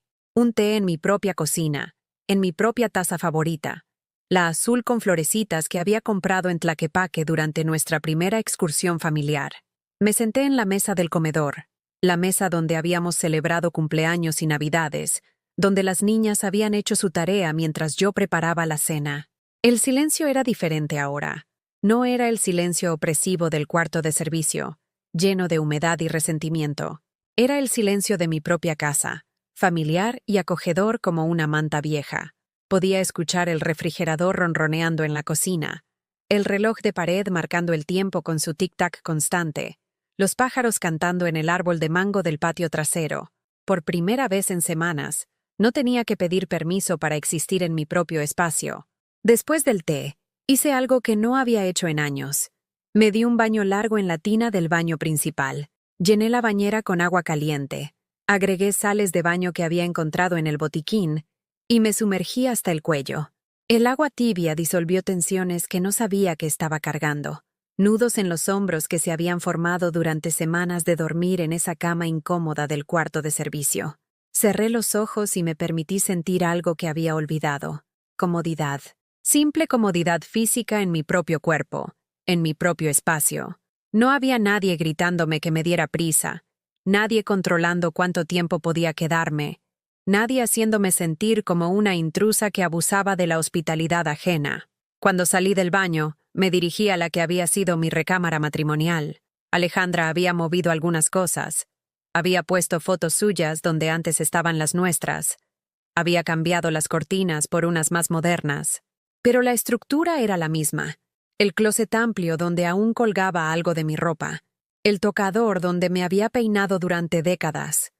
en mi propia cocina, en mi propia taza favorita. La azul con florecitas que había comprado en Tlaquepaque durante nuestra primera excursión familiar. Me senté en la mesa del comedor, la mesa donde habíamos celebrado cumpleaños y navidades, donde las niñas habían hecho su tarea mientras yo preparaba la cena. El silencio era diferente ahora. No era el silencio opresivo del cuarto de servicio, lleno de humedad y resentimiento. Era el silencio de mi propia casa, familiar y acogedor como una manta vieja. Podía escuchar el refrigerador ronroneando en la cocina, el reloj de pared marcando el tiempo con su tic-tac constante, los pájaros cantando en el árbol de mango del patio trasero. Por primera vez en semanas, no tenía que pedir permiso para existir en mi propio espacio. Después del té, hice algo que no había hecho en años. Me di un baño largo en la tina del baño principal. Llené la bañera con agua caliente. Agregué sales de baño que había encontrado en el botiquín y me sumergí hasta el cuello. El agua tibia disolvió tensiones que no sabía que estaba cargando, nudos en los hombros que se habían formado durante semanas de dormir en esa cama incómoda del cuarto de servicio. Cerré los ojos y me permití sentir algo que había olvidado. Comodidad. Simple comodidad física en mi propio cuerpo, en mi propio espacio. No había nadie gritándome que me diera prisa, nadie controlando cuánto tiempo podía quedarme, nadie haciéndome sentir como una intrusa que abusaba de la hospitalidad ajena. Cuando salí del baño, me dirigí a la que había sido mi recámara matrimonial. Alejandra había movido algunas cosas. Había puesto fotos suyas donde antes estaban las nuestras. Había cambiado las cortinas por unas más modernas. Pero la estructura era la misma. El closet amplio donde aún colgaba algo de mi ropa. El tocador donde me había peinado durante décadas.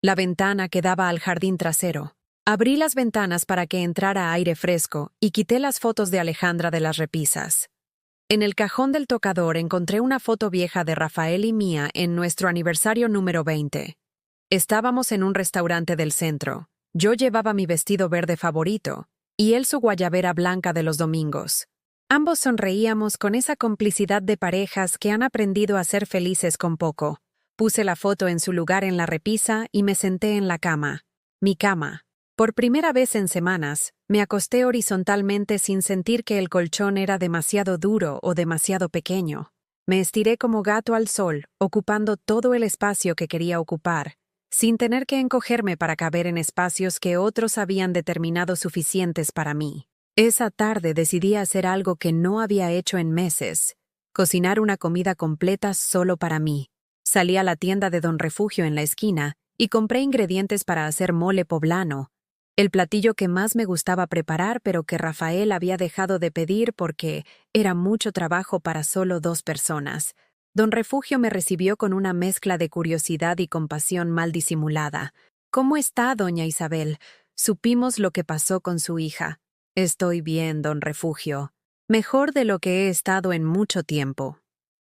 La ventana que daba al jardín trasero. Abrí las ventanas para que entrara aire fresco y quité las fotos de Alejandra de las repisas. En el cajón del tocador encontré una foto vieja de Rafael y mía en nuestro aniversario número 20. Estábamos en un restaurante del centro. Yo llevaba mi vestido verde favorito y él su guayabera blanca de los domingos. Ambos sonreíamos con esa complicidad de parejas que han aprendido a ser felices con poco. Puse la foto en su lugar en la repisa y me senté en la cama. Mi cama. Por primera vez en semanas, me acosté horizontalmente sin sentir que el colchón era demasiado duro o demasiado pequeño. Me estiré como gato al sol, ocupando todo el espacio que quería ocupar, sin tener que encogerme para caber en espacios que otros habían determinado suficientes para mí. Esa tarde decidí hacer algo que no había hecho en meses: cocinar una comida completa solo para mí. Salí a la tienda de Don Refugio en la esquina y compré ingredientes para hacer mole poblano, el platillo que más me gustaba preparar pero que Rafael había dejado de pedir porque era mucho trabajo para solo 2 personas. Don Refugio me recibió con una mezcla de curiosidad y compasión mal disimulada. «¿Cómo está, doña Isabel? Supimos lo que pasó con su hija». «Estoy bien, don Refugio. Mejor de lo que he estado en mucho tiempo».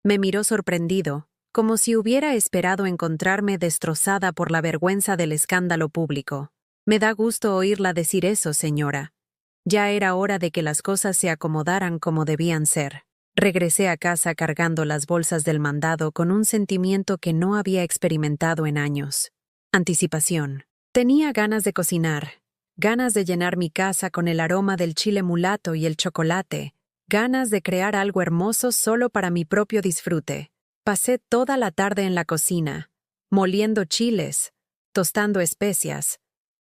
Me miró sorprendido, como si hubiera esperado encontrarme destrozada por la vergüenza del escándalo público. «Me da gusto oírla decir eso, señora. Ya era hora de que las cosas se acomodaran como debían ser». Regresé a casa cargando las bolsas del mandado con un sentimiento que no había experimentado en años. Anticipación. Tenía ganas de cocinar, ganas de llenar mi casa con el aroma del chile mulato y el chocolate, ganas de crear algo hermoso solo para mi propio disfrute. Pasé toda la tarde en la cocina, moliendo chiles, tostando especias,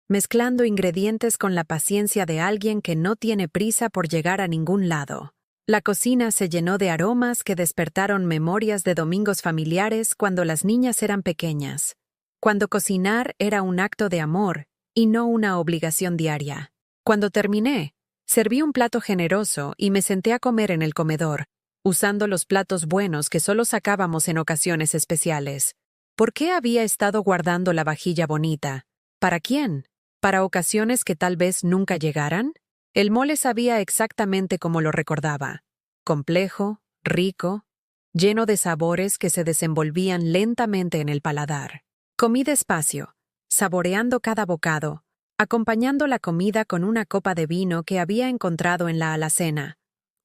mezclando ingredientes con la paciencia de alguien que no tiene prisa por llegar a ningún lado. La cocina se llenó de aromas que despertaron memorias de domingos familiares cuando las niñas eran pequeñas, cuando cocinar era un acto de amor y no una obligación diaria. Cuando terminé, serví un plato generoso y me senté a comer en el comedor, usando los platos buenos que solo sacábamos en ocasiones especiales. ¿Por qué había estado guardando la vajilla bonita? ¿Para quién? ¿Para ocasiones que tal vez nunca llegaran? El mole sabía exactamente como lo recordaba. Complejo, rico, lleno de sabores que se desenvolvían lentamente en el paladar. Comí despacio, saboreando cada bocado, acompañando la comida con una copa de vino que había encontrado en la alacena,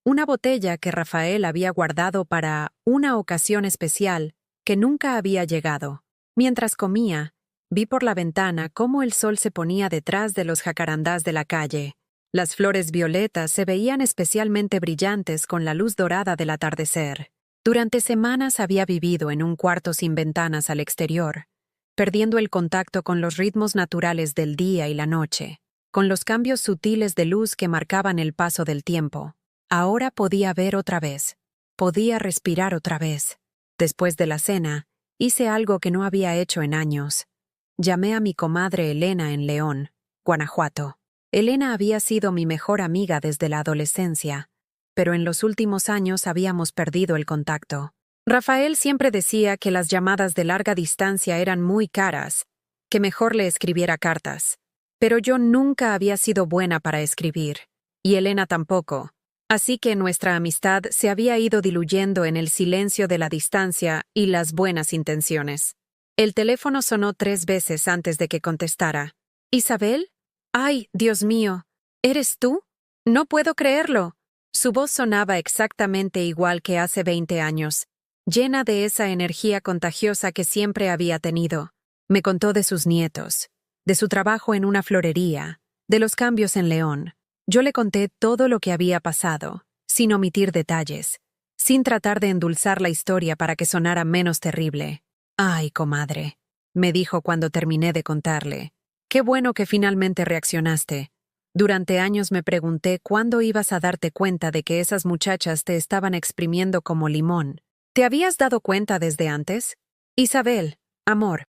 una botella que Rafael había guardado para una ocasión especial que nunca había llegado. Mientras comía, vi por la ventana cómo el sol se ponía detrás de los jacarandás de la calle. Las flores violetas se veían especialmente brillantes con la luz dorada del atardecer. Durante semanas había vivido en un cuarto sin ventanas al exterior, perdiendo el contacto con los ritmos naturales del día y la noche, con los cambios sutiles de luz que marcaban el paso del tiempo. Ahora podía ver otra vez, podía respirar otra vez. Después de la cena, hice algo que no había hecho en años. Llamé a mi comadre Elena en León, Guanajuato. Elena había sido mi mejor amiga desde la adolescencia, pero en los últimos años habíamos perdido el contacto. Rafael siempre decía que las llamadas de larga distancia eran muy caras, que mejor le escribiera cartas. Pero yo nunca había sido buena para escribir, y Elena tampoco, así que nuestra amistad se había ido diluyendo en el silencio de la distancia y las buenas intenciones. El teléfono sonó 3 veces antes de que contestara. «¿Isabel? ¡Ay, Dios mío! ¿Eres tú? No puedo creerlo». Su voz sonaba exactamente igual que hace 20 años, llena de esa energía contagiosa que siempre había tenido. Me contó de sus nietos, de su trabajo en una florería, de los cambios en León. Yo le conté todo lo que había pasado, sin omitir detalles, sin tratar de endulzar la historia para que sonara menos terrible. «Ay, comadre», me dijo cuando terminé de contarle. «Qué bueno que finalmente reaccionaste. Durante años me pregunté cuándo ibas a darte cuenta de que esas muchachas te estaban exprimiendo como limón. ¿Te habías dado cuenta desde antes? Isabel, amor,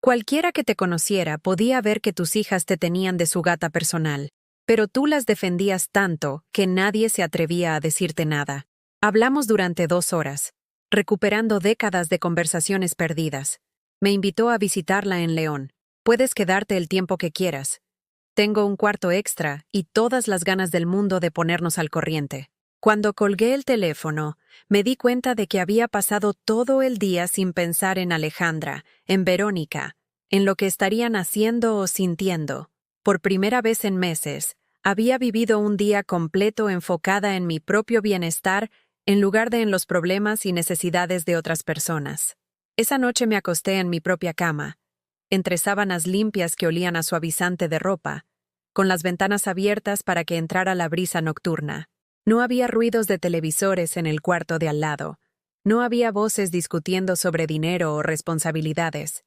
cualquiera que te conociera podía ver que tus hijas te tenían de su gata personal, pero tú las defendías tanto que nadie se atrevía a decirte nada. Hablamos durante 2 horas, recuperando décadas de conversaciones perdidas. Me invitó a visitarla en León. Puedes quedarte el tiempo que quieras. Tengo un cuarto extra y todas las ganas del mundo de ponernos al corriente». Cuando colgué el teléfono, me di cuenta de que había pasado todo el día sin pensar en Alejandra, en Verónica, en lo que estarían haciendo o sintiendo. Por primera vez en meses, había vivido un día completo enfocada en mi propio bienestar en lugar de en los problemas y necesidades de otras personas. Esa noche me acosté en mi propia cama, entre sábanas limpias que olían a suavizante de ropa, con las ventanas abiertas para que entrara la brisa nocturna. No había ruidos de televisores en el cuarto de al lado. No había voces discutiendo sobre dinero o responsabilidades.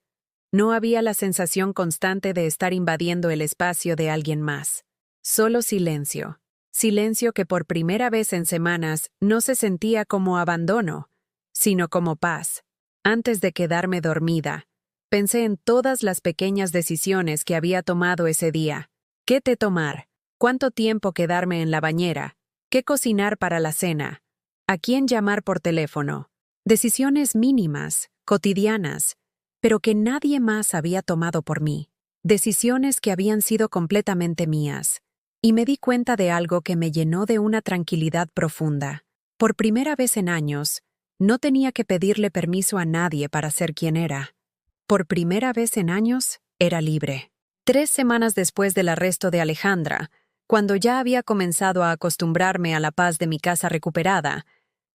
No había la sensación constante de estar invadiendo el espacio de alguien más. Solo silencio. Silencio que por primera vez en semanas no se sentía como abandono, sino como paz. Antes de quedarme dormida, pensé en todas las pequeñas decisiones que había tomado ese día. ¿Qué té tomar? ¿Cuánto tiempo quedarme en la bañera? ¿Qué cocinar para la cena? ¿A quién llamar por teléfono? Decisiones mínimas, cotidianas, pero que nadie más había tomado por mí. Decisiones que habían sido completamente mías. Y me di cuenta de algo que me llenó de una tranquilidad profunda. Por primera vez en años, no tenía que pedirle permiso a nadie para ser quien era. Por primera vez en años, era libre. 3 semanas después del arresto de Alejandra, cuando ya había comenzado a acostumbrarme a la paz de mi casa recuperada,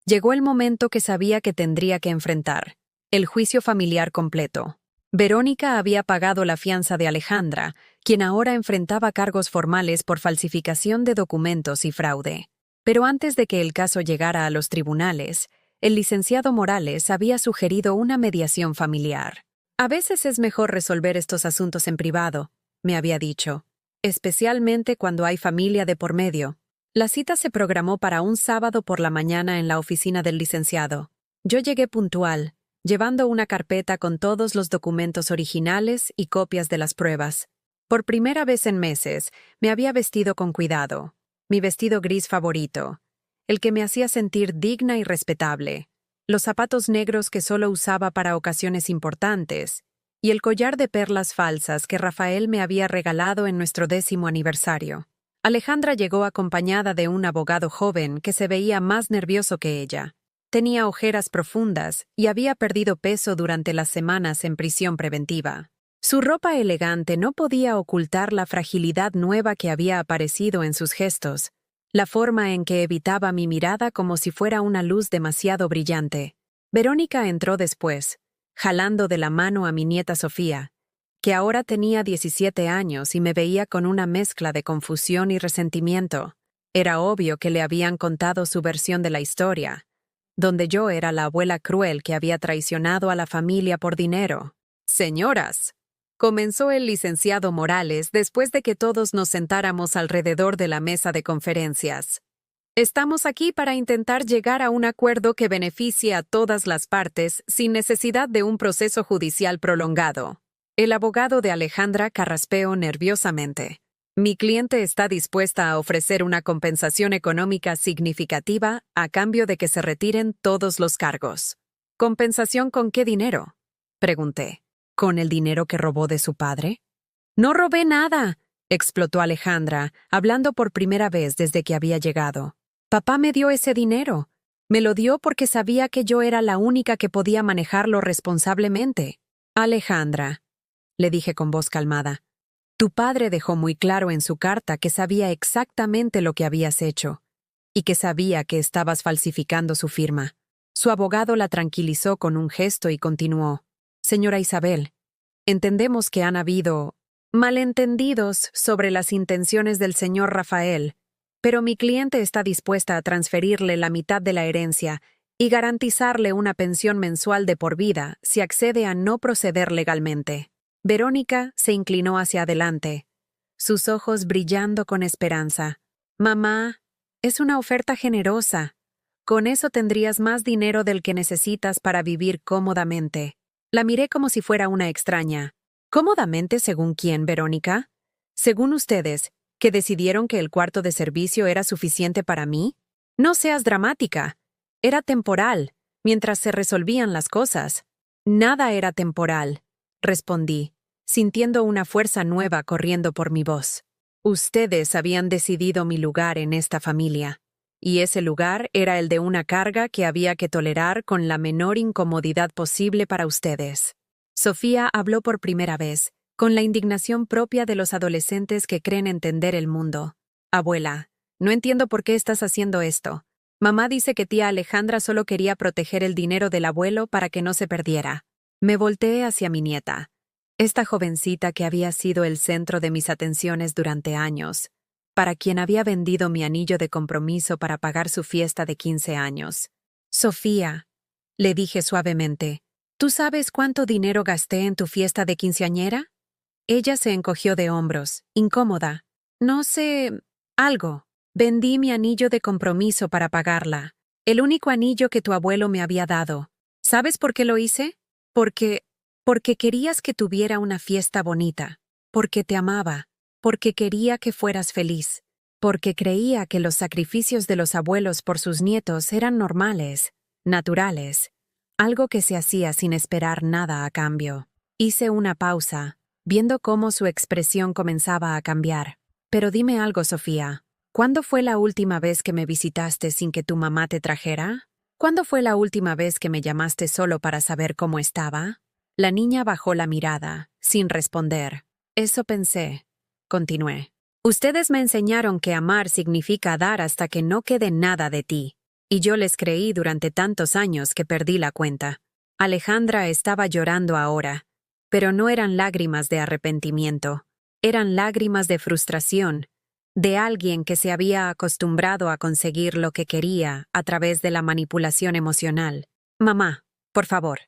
llegó el momento que sabía que tendría que enfrentar: el juicio familiar completo. Verónica había pagado la fianza de Alejandra, quien ahora enfrentaba cargos formales por falsificación de documentos y fraude. Pero antes de que el caso llegara a los tribunales, el licenciado Morales había sugerido una mediación familiar. A veces es mejor resolver estos asuntos en privado, me había dicho, especialmente cuando hay familia de por medio. La cita se programó para un sábado por la mañana en la oficina del licenciado. Yo llegué puntual, llevando una carpeta con todos los documentos originales y copias de las pruebas. Por primera vez en meses, me había vestido con cuidado. Mi vestido gris favorito, el que me hacía sentir digna y respetable, los zapatos negros que solo usaba para ocasiones importantes, y el collar de perlas falsas que Rafael me había regalado en nuestro 10º aniversario. Alejandra llegó acompañada de un abogado joven que se veía más nervioso que ella. Tenía ojeras profundas y había perdido peso durante las semanas en prisión preventiva. Su ropa elegante no podía ocultar la fragilidad nueva que había aparecido en sus gestos, la forma en que evitaba mi mirada como si fuera una luz demasiado brillante. Verónica entró después, jalando de la mano a mi nieta Sofía, que ahora tenía 17 años y me veía con una mezcla de confusión y resentimiento. Era obvio que le habían contado su versión de la historia, donde yo era la abuela cruel que había traicionado a la familia por dinero. «Señoras», comenzó el licenciado Morales después de que todos nos sentáramos alrededor de la mesa de conferencias. «Estamos aquí para intentar llegar a un acuerdo que beneficie a todas las partes sin necesidad de un proceso judicial prolongado». El abogado de Alejandra carraspeó nerviosamente. «Mi cliente está dispuesta a ofrecer una compensación económica significativa a cambio de que se retiren todos los cargos». «¿Compensación con qué dinero?», pregunté. «¿Con el dinero que robó de su padre?». «No robé nada», explotó Alejandra, hablando por primera vez desde que había llegado. «Papá me dio ese dinero. Me lo dio porque sabía que yo era la única que podía manejarlo responsablemente». «Alejandra», le dije con voz calmada, «tu padre dejó muy claro en su carta que sabía exactamente lo que habías hecho y que sabía que estabas falsificando su firma». Su abogado la tranquilizó con un gesto y continuó. «Señora Isabel, entendemos que han habido malentendidos sobre las intenciones del señor Rafael, pero mi cliente está dispuesta a transferirle la mitad de la herencia y garantizarle una pensión mensual de por vida si accede a no proceder legalmente». Verónica se inclinó hacia adelante, sus ojos brillando con esperanza. «Mamá, es una oferta generosa. Con eso tendrías más dinero del que necesitas para vivir cómodamente». La miré como si fuera una extraña. «¿Cómodamente según quién, Verónica? ¿Según ustedes, que decidieron que el cuarto de servicio era suficiente para mí? No seas dramática. Era temporal, mientras se resolvían las cosas». «Nada era temporal», respondí, sintiendo una fuerza nueva corriendo por mi voz. «Ustedes habían decidido mi lugar en esta familia, y ese lugar era el de una carga que había que tolerar con la menor incomodidad posible para ustedes». Sofía habló por primera vez, con la indignación propia de los adolescentes que creen entender el mundo. «Abuela, no entiendo por qué estás haciendo esto. Mamá dice que tía Alejandra solo quería proteger el dinero del abuelo para que no se perdiera». Me volteé hacia mi nieta, esta jovencita que había sido el centro de mis atenciones durante años, para quien había vendido mi anillo de compromiso para pagar su fiesta de 15 años. «Sofía», le dije suavemente, «¿tú sabes cuánto dinero gasté en tu fiesta de quinceañera?». Ella se encogió de hombros, incómoda. «No sé, algo. Vendí mi anillo de compromiso para pagarla, el único anillo que tu abuelo me había dado. ¿Sabes por qué lo hice? Porque querías que tuviera una fiesta bonita, porque te amaba, porque quería que fueras feliz, porque creía que los sacrificios de los abuelos por sus nietos eran normales, naturales. algo que se hacía sin esperar nada a cambio. Hice una pausa, viendo cómo su expresión comenzaba a cambiar. Pero dime algo, Sofía. ¿Cuándo fue la última vez que me visitaste sin que tu mamá te trajera? ¿Cuándo fue la última vez que me llamaste solo para saber cómo estaba? La niña bajó la mirada, sin responder. Eso pensé. Continué. Ustedes me enseñaron que amar significa dar hasta que no quede nada de ti. Y yo les creí durante tantos años que perdí la cuenta. Alejandra estaba llorando ahora, pero no eran lágrimas de arrepentimiento. Eran lágrimas de frustración, de alguien que se había acostumbrado a conseguir lo que quería a través de la manipulación emocional. Mamá, por favor.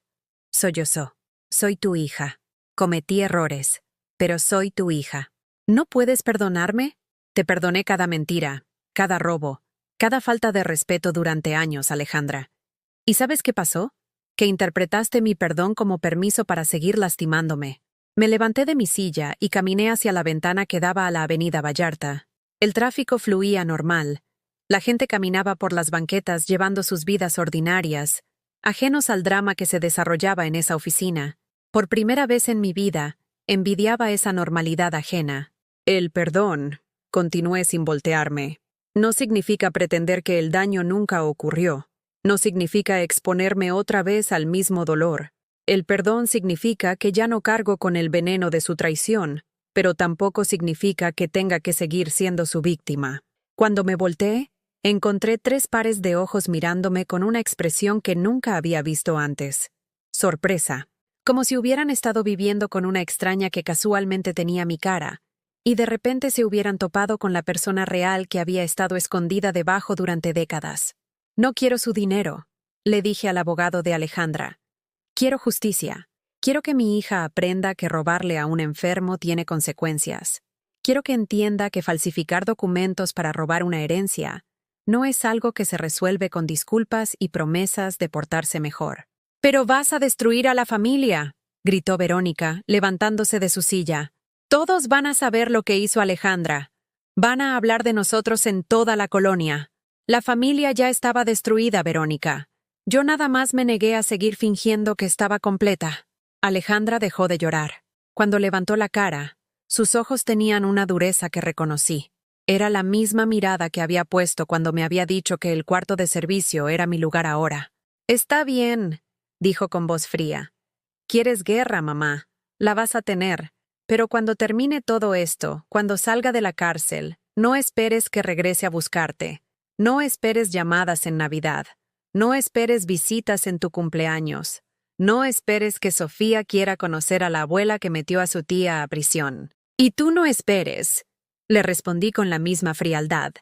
Sollozó. Soy tu hija. Cometí errores, pero soy tu hija. ¿No puedes perdonarme? Te perdoné cada mentira, cada robo, cada falta de respeto durante años, Alejandra. ¿Y sabes qué pasó? Que interpretaste mi perdón como permiso para seguir lastimándome. Me levanté de mi silla y caminé hacia la ventana que daba a la avenida Vallarta. El tráfico fluía normal. La gente caminaba por las banquetas llevando sus vidas ordinarias, ajenos al drama que se desarrollaba en esa oficina. Por primera vez en mi vida, envidiaba esa normalidad ajena. El perdón, continué sin voltearme, no significa pretender que el daño nunca ocurrió. No significa exponerme otra vez al mismo dolor. El perdón significa que ya no cargo con el veneno de su traición, pero tampoco significa que tenga que seguir siendo su víctima. Cuando me volteé, encontré 3 pares de ojos mirándome con una expresión que nunca había visto antes. Sorpresa. Como si hubieran estado viviendo con una extraña que casualmente tenía mi cara, y de repente se hubieran topado con la persona real que había estado escondida debajo durante décadas. No quiero su dinero, le dije al abogado de Alejandra. Quiero justicia. Quiero que mi hija aprenda que robarle a un enfermo tiene consecuencias. Quiero que entienda que falsificar documentos para robar una herencia no es algo que se resuelve con disculpas y promesas de portarse mejor. «¡Pero vas a destruir a la familia!», gritó Verónica, levantándose de su silla. «Todos van a saber lo que hizo Alejandra. Van a hablar de nosotros en toda la colonia. La familia ya estaba destruida, Verónica. Yo nada más me negué a seguir fingiendo que estaba completa». Alejandra dejó de llorar. Cuando levantó la cara, sus ojos tenían una dureza que reconocí. Era la misma mirada que había puesto cuando me había dicho que el cuarto de servicio era mi lugar ahora. «Está bien», dijo con voz fría. «Quieres guerra, mamá. La vas a tener. Pero cuando termine todo esto, cuando salga de la cárcel, no esperes que regrese a buscarte. No esperes llamadas en Navidad. No esperes visitas en tu cumpleaños. No esperes que Sofía quiera conocer a la abuela que metió a su tía a prisión. Y tú no esperes», le respondí con la misma frialdad,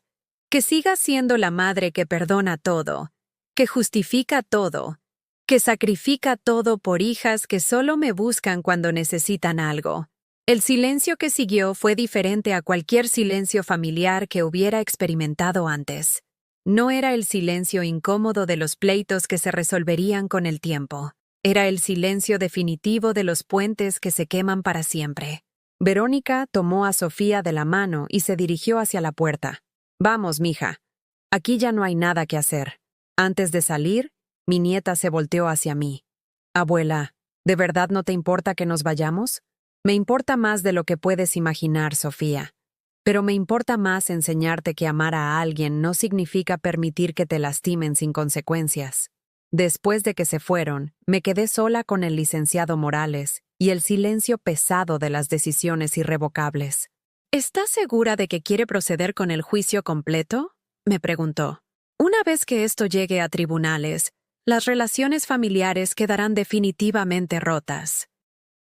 «que sigas siendo la madre que perdona todo, que justifica todo, que sacrifica todo por hijas que solo me buscan cuando necesitan algo». El silencio que siguió fue diferente a cualquier silencio familiar que hubiera experimentado antes. No era el silencio incómodo de los pleitos que se resolverían con el tiempo. Era el silencio definitivo de los puentes que se queman para siempre. Verónica tomó a Sofía de la mano y se dirigió hacia la puerta. «Vamos, mija. Aquí ya no hay nada que hacer». Antes de salir, mi nieta se volteó hacia mí. «Abuela, ¿de verdad no te importa que nos vayamos?» «Me importa más de lo que puedes imaginar, Sofía. Pero me importa más enseñarte que amar a alguien no significa permitir que te lastimen sin consecuencias». Después de que se fueron, me quedé sola con el licenciado Morales y el silencio pesado de las decisiones irrevocables. «¿Estás segura de que quiere proceder con el juicio completo?», me preguntó. «Una vez que esto llegue a tribunales, las relaciones familiares quedarán definitivamente rotas».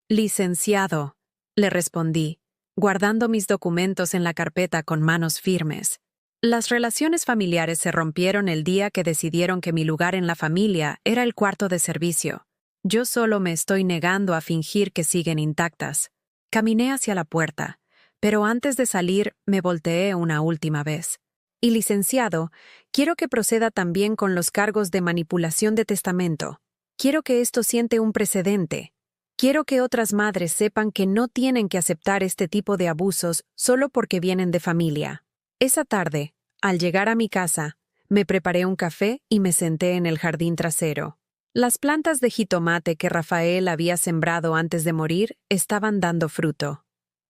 «Licenciado», le respondí, guardando mis documentos en la carpeta con manos firmes. Las relaciones familiares se rompieron el día que decidieron que mi lugar en la familia era el cuarto de servicio. Yo solo me estoy negando a fingir que siguen intactas. Caminé hacia la puerta, pero antes de salir me volteé una última vez. «Y licenciado, quiero que proceda también con los cargos de manipulación de testamento. Quiero que esto siente un precedente. Quiero que otras madres sepan que no tienen que aceptar este tipo de abusos solo porque vienen de familia». Esa tarde, al llegar a mi casa, me preparé un café y me senté en el jardín trasero. Las plantas de jitomate que Rafael había sembrado antes de morir estaban dando fruto.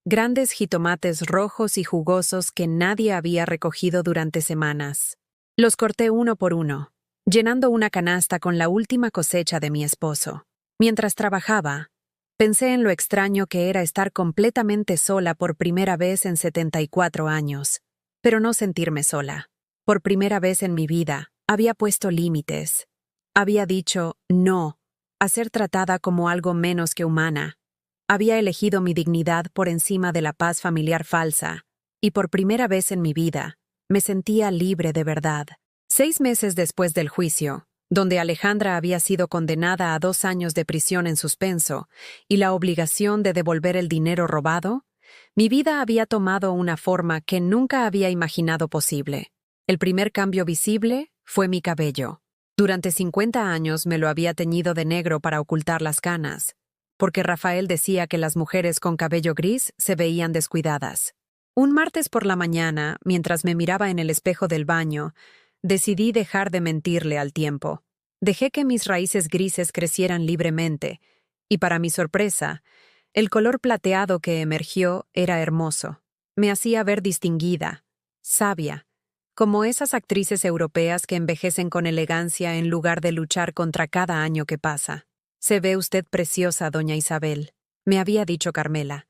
Grandes jitomates rojos y jugosos que nadie había recogido durante semanas. Los corté uno por uno, llenando una canasta con la última cosecha de mi esposo. Mientras trabajaba, pensé en lo extraño que era estar completamente sola por primera vez en 74 años, pero no sentirme sola. Por primera vez en mi vida, había puesto límites. Había dicho no a ser tratada como algo menos que humana. Había elegido mi dignidad por encima de la paz familiar falsa, y por primera vez en mi vida, me sentía libre de verdad. 6 meses después del juicio, donde Alejandra había sido condenada a 2 años de prisión en suspenso y la obligación de devolver el dinero robado, mi vida había tomado una forma que nunca había imaginado posible. El primer cambio visible fue mi cabello. Durante 50 años me lo había teñido de negro para ocultar las canas, porque Rafael decía que las mujeres con cabello gris se veían descuidadas. Un martes por la mañana, mientras me miraba en el espejo del baño, decidí dejar de mentirle al tiempo. Dejé que mis raíces grises crecieran libremente, y para mi sorpresa, el color plateado que emergió era hermoso. Me hacía ver distinguida, sabia, como esas actrices europeas que envejecen con elegancia en lugar de luchar contra cada año que pasa. «Se ve usted preciosa, doña Isabel», me había dicho Carmela,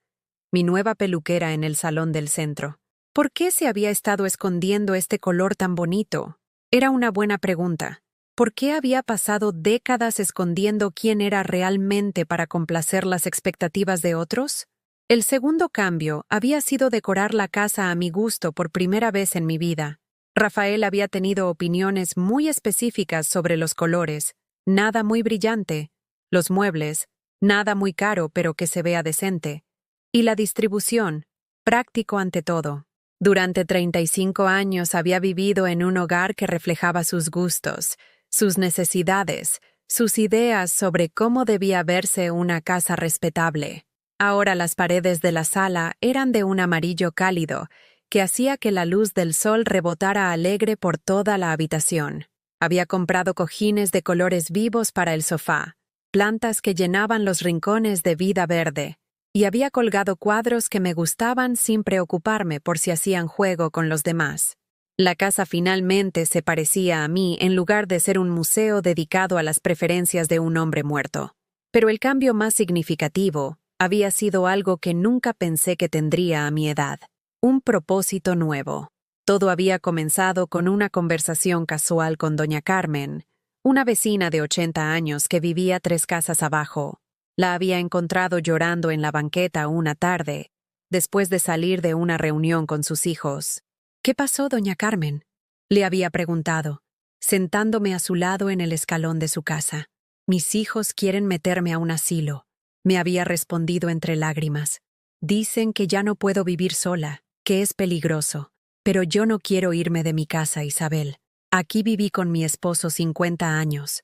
mi nueva peluquera en el salón del centro. ¿Por qué se había estado escondiendo este color tan bonito? Era una buena pregunta. ¿Por qué había pasado décadas escondiendo quién era realmente para complacer las expectativas de otros? El segundo cambio había sido decorar la casa a mi gusto por primera vez en mi vida. Rafael había tenido opiniones muy específicas sobre los colores, nada muy brillante, los muebles, nada muy caro pero que se vea decente, y la distribución, práctico ante todo. Durante 35 años había vivido en un hogar que reflejaba sus gustos, sus necesidades, sus ideas sobre cómo debía verse una casa respetable. Ahora las paredes de la sala eran de un amarillo cálido, que hacía que la luz del sol rebotara alegre por toda la habitación. Había comprado cojines de colores vivos para el sofá, plantas que llenaban los rincones de vida verde, y había colgado cuadros que me gustaban sin preocuparme por si hacían juego con los demás. La casa finalmente se parecía a mí en lugar de ser un museo dedicado a las preferencias de un hombre muerto. Pero el cambio más significativo había sido algo que nunca pensé que tendría a mi edad. Un propósito nuevo. Todo había comenzado con una conversación casual con doña Carmen, una vecina de 80 años que vivía 3 casas abajo. La había encontrado llorando en la banqueta una tarde, después de salir de una reunión con sus hijos. «¿Qué pasó, doña Carmen?», le había preguntado, sentándome a su lado en el escalón de su casa. «Mis hijos quieren meterme a un asilo», me había respondido entre lágrimas. «Dicen que ya no puedo vivir sola, que es peligroso, pero yo no quiero irme de mi casa, Isabel. Aquí viví con mi esposo 50 años.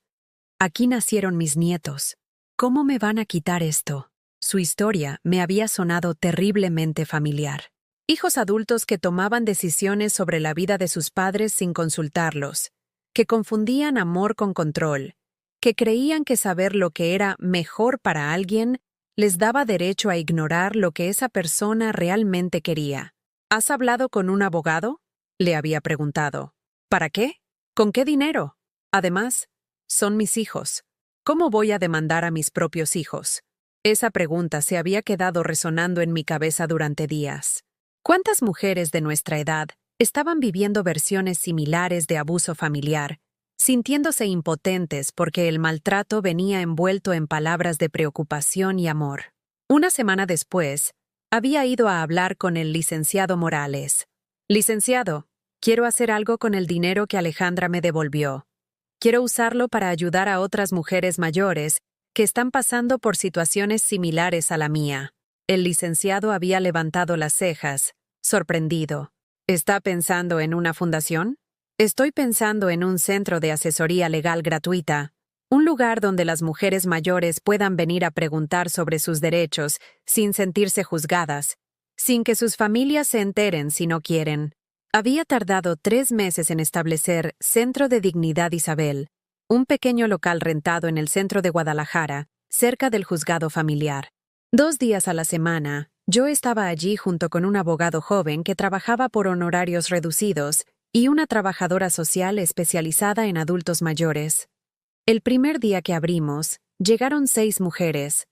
Aquí nacieron mis nietos. ¿Cómo me van a quitar esto?». Su historia me había sonado terriblemente familiar. Hijos adultos que tomaban decisiones sobre la vida de sus padres sin consultarlos, que confundían amor con control, que creían que saber lo que era mejor para alguien les daba derecho a ignorar lo que esa persona realmente quería. «¿Has hablado con un abogado?», le había preguntado. «¿Para qué? ¿Con qué dinero? Además, son mis hijos. ¿Cómo voy a demandar a mis propios hijos?». Esa pregunta se había quedado resonando en mi cabeza durante días. ¿Cuántas mujeres de nuestra edad estaban viviendo versiones similares de abuso familiar, sintiéndose impotentes porque el maltrato venía envuelto en palabras de preocupación y amor? Una semana después, había ido a hablar con el licenciado Morales. «Licenciado, quiero hacer algo con el dinero que Alejandra me devolvió. Quiero usarlo para ayudar a otras mujeres mayores que están pasando por situaciones similares a la mía». El licenciado había levantado las cejas, sorprendido. «¿Está pensando en una fundación?». «Estoy pensando en un centro de asesoría legal gratuita, un lugar donde las mujeres mayores puedan venir a preguntar sobre sus derechos sin sentirse juzgadas, sin que sus familias se enteren si no quieren». Había tardado 3 meses en establecer Centro de Dignidad Isabel, un pequeño local rentado en el centro de Guadalajara, cerca del juzgado familiar. 2 días a la semana, yo estaba allí junto con un abogado joven que trabajaba por honorarios reducidos y una trabajadora social especializada en adultos mayores. El primer día que abrimos, llegaron 6 mujeres.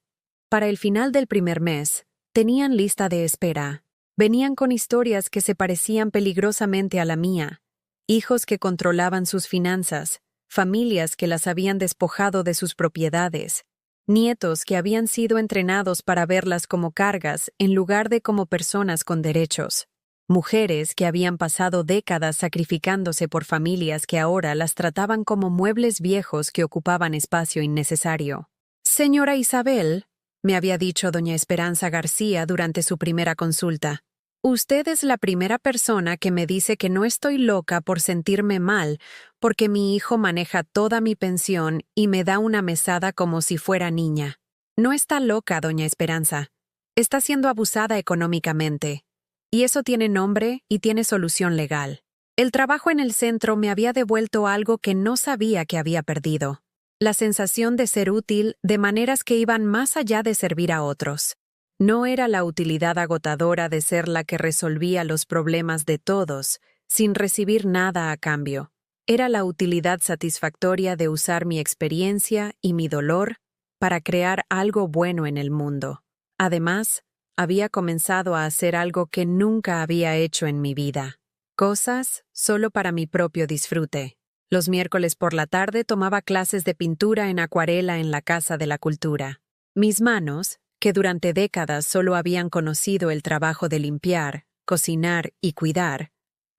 Para el final del primer mes, tenían lista de espera. Venían con historias que se parecían peligrosamente a la mía. Hijos que controlaban sus finanzas, familias que las habían despojado de sus propiedades, nietos que habían sido entrenados para verlas como cargas en lugar de como personas con derechos, mujeres que habían pasado décadas sacrificándose por familias que ahora las trataban como muebles viejos que ocupaban espacio innecesario. Señora Isabel, me había dicho doña Esperanza García durante su primera consulta, usted es la primera persona que me dice que no estoy loca por sentirme mal porque mi hijo maneja toda mi pensión y me da una mesada como si fuera niña. No está loca, doña Esperanza. Está siendo abusada económicamente. Y eso tiene nombre y tiene solución legal. El trabajo en el centro me había devuelto algo que no sabía que había perdido. La sensación de ser útil de maneras que iban más allá de servir a otros. No era la utilidad agotadora de ser la que resolvía los problemas de todos, sin recibir nada a cambio. Era la utilidad satisfactoria de usar mi experiencia y mi dolor para crear algo bueno en el mundo. Además, había comenzado a hacer algo que nunca había hecho en mi vida. Cosas solo para mi propio disfrute. Los miércoles por la tarde tomaba clases de pintura en acuarela en la Casa de la Cultura. Mis manos, que durante décadas solo habían conocido el trabajo de limpiar, cocinar y cuidar,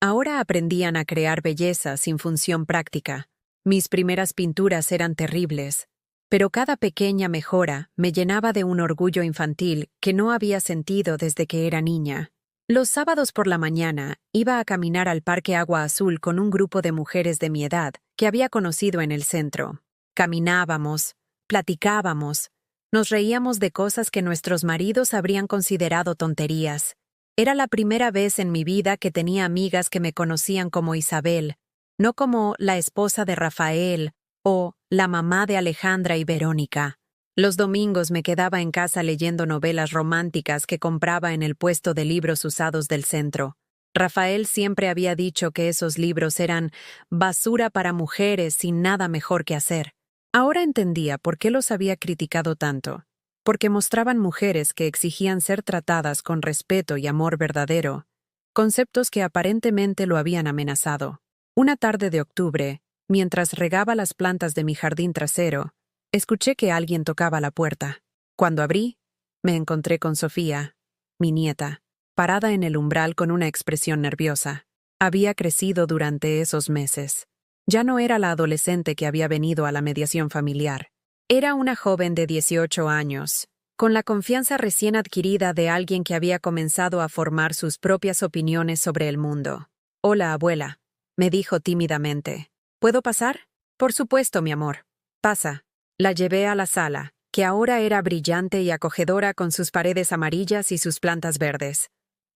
ahora aprendían a crear belleza sin función práctica. Mis primeras pinturas eran terribles, pero cada pequeña mejora me llenaba de un orgullo infantil que no había sentido desde que era niña. Los sábados por la mañana iba a caminar al Parque Agua Azul con un grupo de mujeres de mi edad que había conocido en el centro. Caminábamos, platicábamos, nos reíamos de cosas que nuestros maridos habrían considerado tonterías. Era la primera vez en mi vida que tenía amigas que me conocían como Isabel, no como la esposa de Rafael o la mamá de Alejandra y Verónica. Los domingos me quedaba en casa leyendo novelas románticas que compraba en el puesto de libros usados del centro. Rafael siempre había dicho que esos libros eran basura para mujeres sin nada mejor que hacer. Ahora entendía por qué los había criticado tanto. Porque mostraban mujeres que exigían ser tratadas con respeto y amor verdadero, conceptos que aparentemente lo habían amenazado. Una tarde de octubre, mientras regaba las plantas de mi jardín trasero, escuché que alguien tocaba la puerta. Cuando abrí, me encontré con Sofía, mi nieta, parada en el umbral con una expresión nerviosa. Había crecido durante esos meses. Ya no era la adolescente que había venido a la mediación familiar. Era una joven de 18 años, con la confianza recién adquirida de alguien que había comenzado a formar sus propias opiniones sobre el mundo. «Hola, abuela», me dijo tímidamente. «¿Puedo pasar?» «Por supuesto, mi amor. Pasa». La llevé a la sala, que ahora era brillante y acogedora con sus paredes amarillas y sus plantas verdes.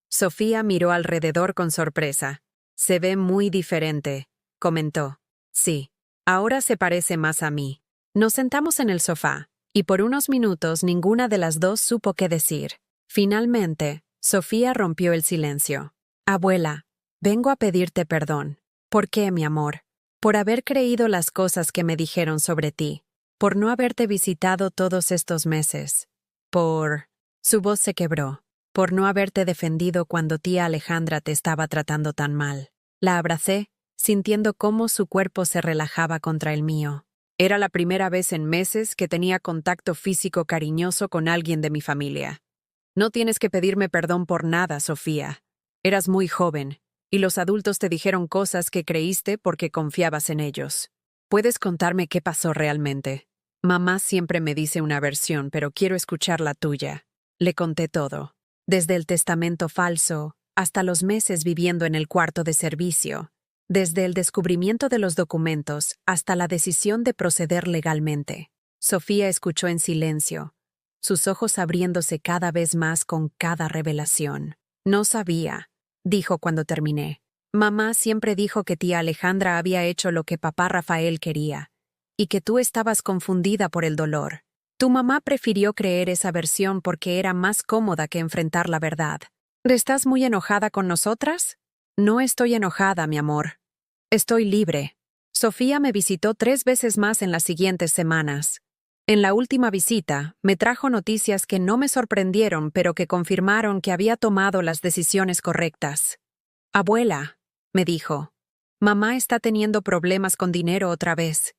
Sofía miró alrededor con sorpresa. «Se ve muy diferente», comentó. «Sí, ahora se parece más a mí». Nos sentamos en el sofá, y por unos minutos ninguna de las dos supo qué decir. Finalmente, Sofía rompió el silencio. «Abuela, vengo a pedirte perdón». «¿Por qué, mi amor?» «Por haber creído las cosas que me dijeron sobre ti. Por no haberte visitado todos estos meses. Por...» Su voz se quebró. «Por no haberte defendido cuando tía Alejandra te estaba tratando tan mal». La abracé, sintiendo cómo su cuerpo se relajaba contra el mío. Era la primera vez en meses que tenía contacto físico cariñoso con alguien de mi familia. «No tienes que pedirme perdón por nada, Sofía. Eras muy joven, y los adultos te dijeron cosas que creíste porque confiabas en ellos. ¿Puedes contarme qué pasó realmente?» «Mamá siempre me dice una versión, pero quiero escuchar la tuya». Le conté todo, desde el testamento falso hasta los meses viviendo en el cuarto de servicio, desde el descubrimiento de los documentos hasta la decisión de proceder legalmente. Sofía escuchó en silencio, sus ojos abriéndose cada vez más con cada revelación. «No sabía», dijo cuando terminé. «Mamá siempre dijo que tía Alejandra había hecho lo que papá Rafael quería, y que tú estabas confundida por el dolor. Tu mamá prefirió creer esa versión porque era más cómoda que enfrentar la verdad. ¿Estás muy enojada con nosotras? No estoy enojada, mi amor. Estoy libre. Sofía me visitó 3 veces más en las siguientes semanas. En la última visita, me trajo noticias que no me sorprendieron, pero que confirmaron que había tomado las decisiones correctas. Abuela, me dijo, mamá está teniendo problemas con dinero otra vez.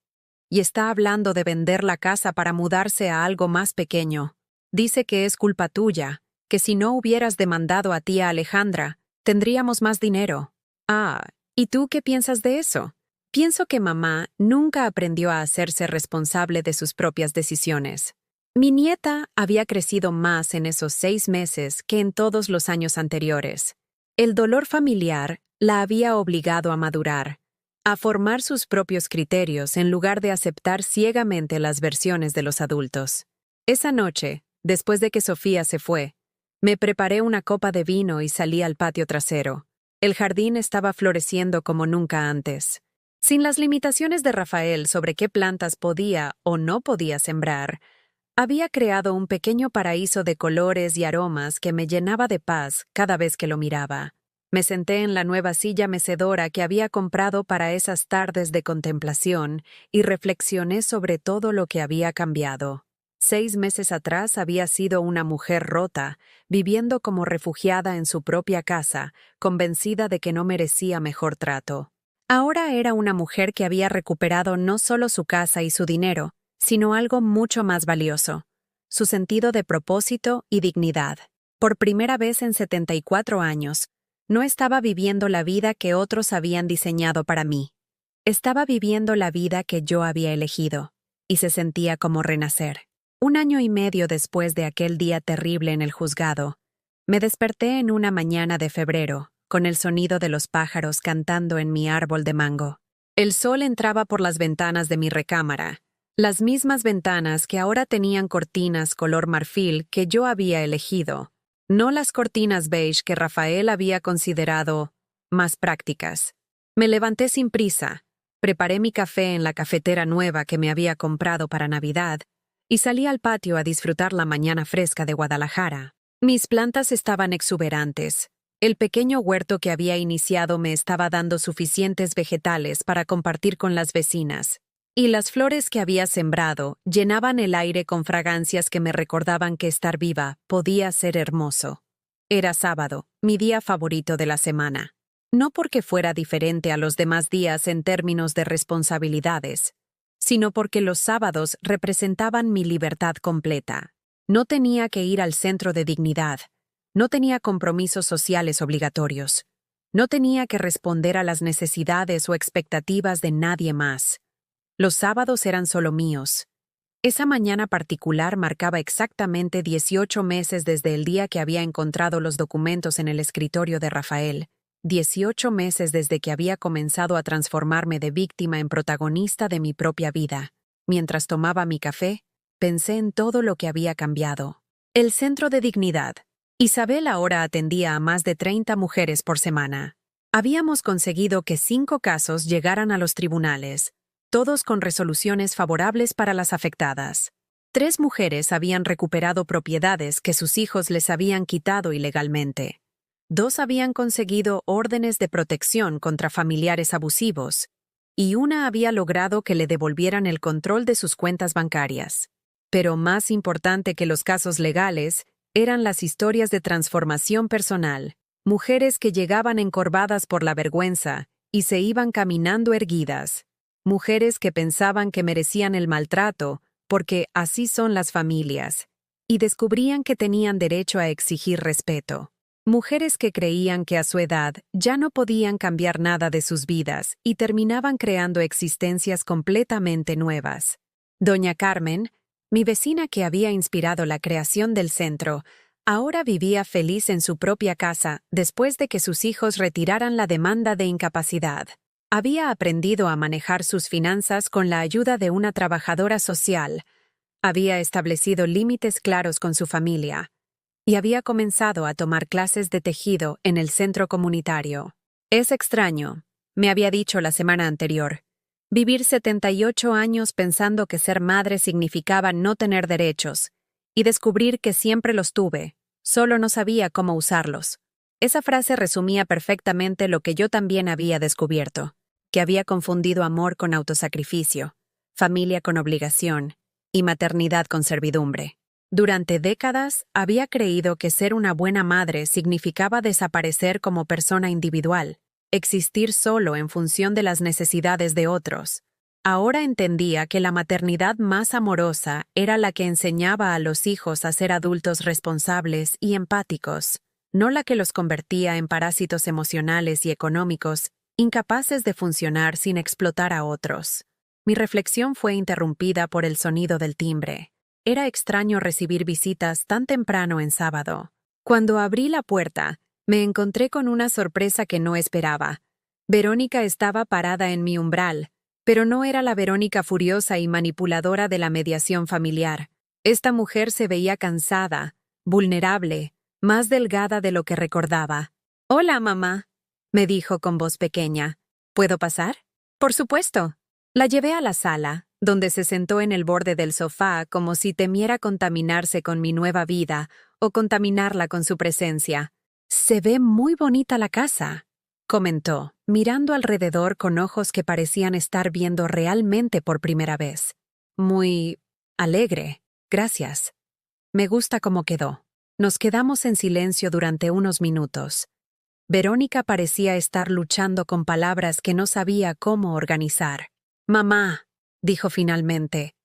Y está hablando de vender la casa para mudarse a algo más pequeño. Dice que es culpa tuya, que si no hubieras demandado a tía Alejandra, tendríamos más dinero. Ah, ¿y tú qué piensas de eso? Pienso que mamá nunca aprendió a hacerse responsable de sus propias decisiones. Mi nieta había crecido más en esos 6 meses que en todos los años anteriores. El dolor familiar la había obligado a madurar, a formar sus propios criterios en lugar de aceptar ciegamente las versiones de los adultos. Esa noche, después de que Sofía se fue, me preparé una copa de vino y salí al patio trasero. El jardín estaba floreciendo como nunca antes. Sin las limitaciones de Rafael sobre qué plantas podía o no podía sembrar, había creado un pequeño paraíso de colores y aromas que me llenaba de paz cada vez que lo miraba. Me senté en la nueva silla mecedora que había comprado para esas tardes de contemplación y reflexioné sobre todo lo que había cambiado. 6 meses atrás había sido una mujer rota, viviendo como refugiada en su propia casa, convencida de que no merecía mejor trato. Ahora era una mujer que había recuperado no solo su casa y su dinero, sino algo mucho más valioso: su sentido de propósito y dignidad. Por primera vez en 74 años, no estaba viviendo la vida que otros habían diseñado para mí. Estaba viviendo la vida que yo había elegido, y se sentía como renacer. 1 año y medio después de aquel día terrible en el juzgado, me desperté en una mañana de febrero, con el sonido de los pájaros cantando en mi árbol de mango. El sol entraba por las ventanas de mi recámara, las mismas ventanas que ahora tenían cortinas color marfil que yo había elegido, no las cortinas beige que Rafael había considerado más prácticas. Me levanté sin prisa, preparé mi café en la cafetera nueva que me había comprado para Navidad y salí al patio a disfrutar la mañana fresca de Guadalajara. Mis plantas estaban exuberantes. El pequeño huerto que había iniciado me estaba dando suficientes vegetales para compartir con las vecinas, y las flores que había sembrado llenaban el aire con fragancias que me recordaban que estar viva podía ser hermoso. Era sábado, mi día favorito de la semana. No porque fuera diferente a los demás días en términos de responsabilidades, sino porque los sábados representaban mi libertad completa. No tenía que ir al centro de dignidad. No tenía compromisos sociales obligatorios. No tenía que responder a las necesidades o expectativas de nadie más. Los sábados eran solo míos. Esa mañana particular marcaba exactamente 18 meses desde el día que había encontrado los documentos en el escritorio de Rafael. 18 meses desde que había comenzado a transformarme de víctima en protagonista de mi propia vida. Mientras tomaba mi café, pensé en todo lo que había cambiado. El centro de dignidad. Isabel ahora atendía a más de 30 mujeres por semana. Habíamos conseguido que 5 casos llegaran a los tribunales, todos con resoluciones favorables para las afectadas. 3 mujeres habían recuperado propiedades que sus hijos les habían quitado ilegalmente. 2 habían conseguido órdenes de protección contra familiares abusivos, y 1 había logrado que le devolvieran el control de sus cuentas bancarias. Pero más importante que los casos legales eran las historias de transformación personal, mujeres que llegaban encorvadas por la vergüenza y se iban caminando erguidas, mujeres que pensaban que merecían el maltrato porque así son las familias, y descubrían que tenían derecho a exigir respeto. Mujeres que creían que a su edad ya no podían cambiar nada de sus vidas y terminaban creando existencias completamente nuevas. Doña Carmen, mi vecina que había inspirado la creación del centro, ahora vivía feliz en su propia casa después de que sus hijos retiraran la demanda de incapacidad. Había aprendido a manejar sus finanzas con la ayuda de una trabajadora social, había establecido límites claros con su familia y había comenzado a tomar clases de tejido en el centro comunitario. Es extraño, me había dicho la semana anterior, Vivir 78 años pensando que ser madre significaba no tener derechos, y descubrir que siempre los tuve, solo no sabía cómo usarlos. Esa frase resumía perfectamente lo que yo también había descubierto, que había confundido amor con autosacrificio, familia con obligación y maternidad con servidumbre. Durante décadas había creído que ser una buena madre significaba desaparecer como persona individual, existir solo en función de las necesidades de otros. Ahora entendía que la maternidad más amorosa era la que enseñaba a los hijos a ser adultos responsables y empáticos, no la que los convertía en parásitos emocionales y económicos, incapaces de funcionar sin explotar a otros. Mi reflexión fue interrumpida por el sonido del timbre. Era extraño recibir visitas tan temprano en sábado. Cuando abrí la puerta, me encontré con una sorpresa que no esperaba. Verónica estaba parada en mi umbral, pero no era la Verónica furiosa y manipuladora de la mediación familiar. Esta mujer se veía cansada, vulnerable, más delgada de lo que recordaba. «Hola, mamá», me dijo con voz pequeña. «¿Puedo pasar?» «Por supuesto». La llevé a la sala, donde se sentó en el borde del sofá como si temiera contaminarse con mi nueva vida o contaminarla con su presencia. «Se ve muy bonita la casa», comentó, mirando alrededor con ojos que parecían estar viendo realmente por primera vez. «Muy alegre, gracias. Me gusta cómo quedó». Nos quedamos en silencio durante unos minutos. Verónica parecía estar luchando con palabras que no sabía cómo organizar. «Mamá», dijo finalmente,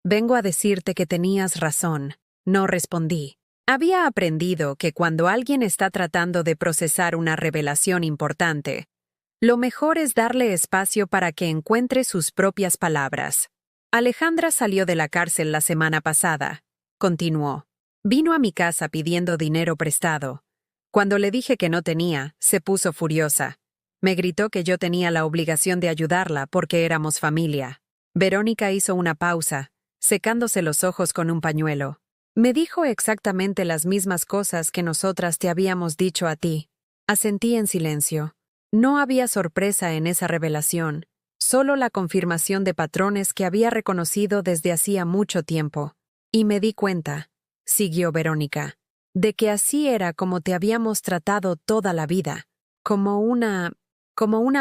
«vengo a decirte que tenías razón». No respondí. Había aprendido que cuando alguien está tratando de procesar una revelación importante, lo mejor es darle espacio para que encuentre sus propias palabras. Alejandra salió de la cárcel la semana pasada, continuó. Vino a mi casa pidiendo dinero prestado. Cuando le dije que no tenía, se puso furiosa. Me gritó que yo tenía la obligación de ayudarla porque éramos familia. Verónica hizo una pausa, secándose los ojos con un pañuelo. Me dijo exactamente las mismas cosas que nosotras te habíamos dicho a ti. Asentí en silencio. No había sorpresa en esa revelación, solo la confirmación de patrones que había reconocido desde hacía mucho tiempo. Y me di cuenta, siguió Verónica, de que así era como te habíamos tratado toda la vida, como una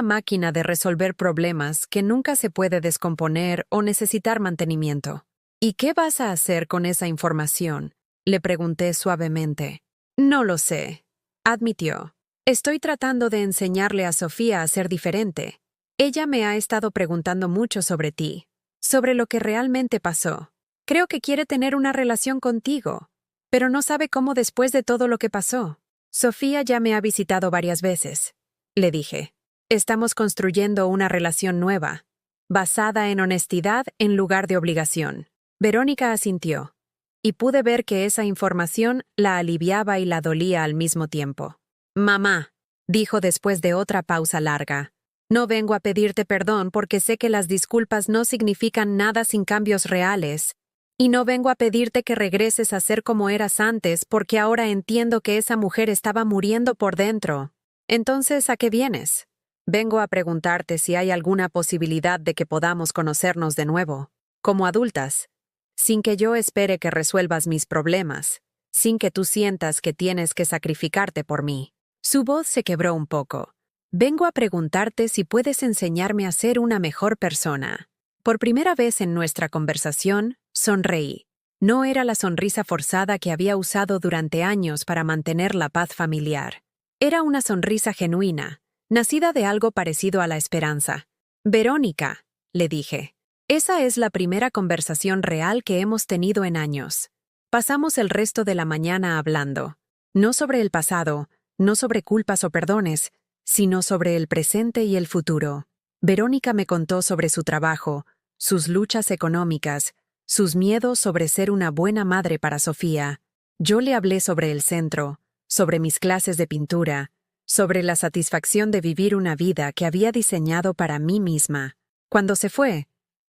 máquina de resolver problemas que nunca se puede descomponer o necesitar mantenimiento. «¿Y qué vas a hacer con esa información?», le pregunté suavemente. «No lo sé», admitió. «Estoy tratando de enseñarle a Sofía a ser diferente. Ella me ha estado preguntando mucho sobre ti, sobre lo que realmente pasó. Creo que quiere tener una relación contigo, pero no sabe cómo después de todo lo que pasó. Sofía ya me ha visitado varias veces», le dije. «Estamos construyendo una relación nueva, basada en honestidad en lugar de obligación». Verónica asintió, y pude ver que esa información la aliviaba y la dolía al mismo tiempo. «Mamá», dijo después de otra pausa larga, «no vengo a pedirte perdón porque sé que las disculpas no significan nada sin cambios reales, y no vengo a pedirte que regreses a ser como eras antes porque ahora entiendo que esa mujer estaba muriendo por dentro. Entonces, ¿a qué vienes? Vengo a preguntarte si hay alguna posibilidad de que podamos conocernos de nuevo, como adultas, sin que yo espere que resuelvas mis problemas, sin que tú sientas que tienes que sacrificarte por mí». Su voz se quebró un poco. «Vengo a preguntarte si puedes enseñarme a ser una mejor persona». Por primera vez en nuestra conversación, sonreí. No era la sonrisa forzada que había usado durante años para mantener la paz familiar. Era una sonrisa genuina, nacida de algo parecido a la esperanza. «Verónica», le dije. «Esa es la primera conversación real que hemos tenido en años». Pasamos el resto de la mañana hablando, no sobre el pasado, no sobre culpas o perdones, sino sobre el presente y el futuro. Verónica me contó sobre su trabajo, sus luchas económicas, sus miedos sobre ser una buena madre para Sofía. Yo le hablé sobre el centro, sobre mis clases de pintura, sobre la satisfacción de vivir una vida que había diseñado para mí misma. Cuando se fue,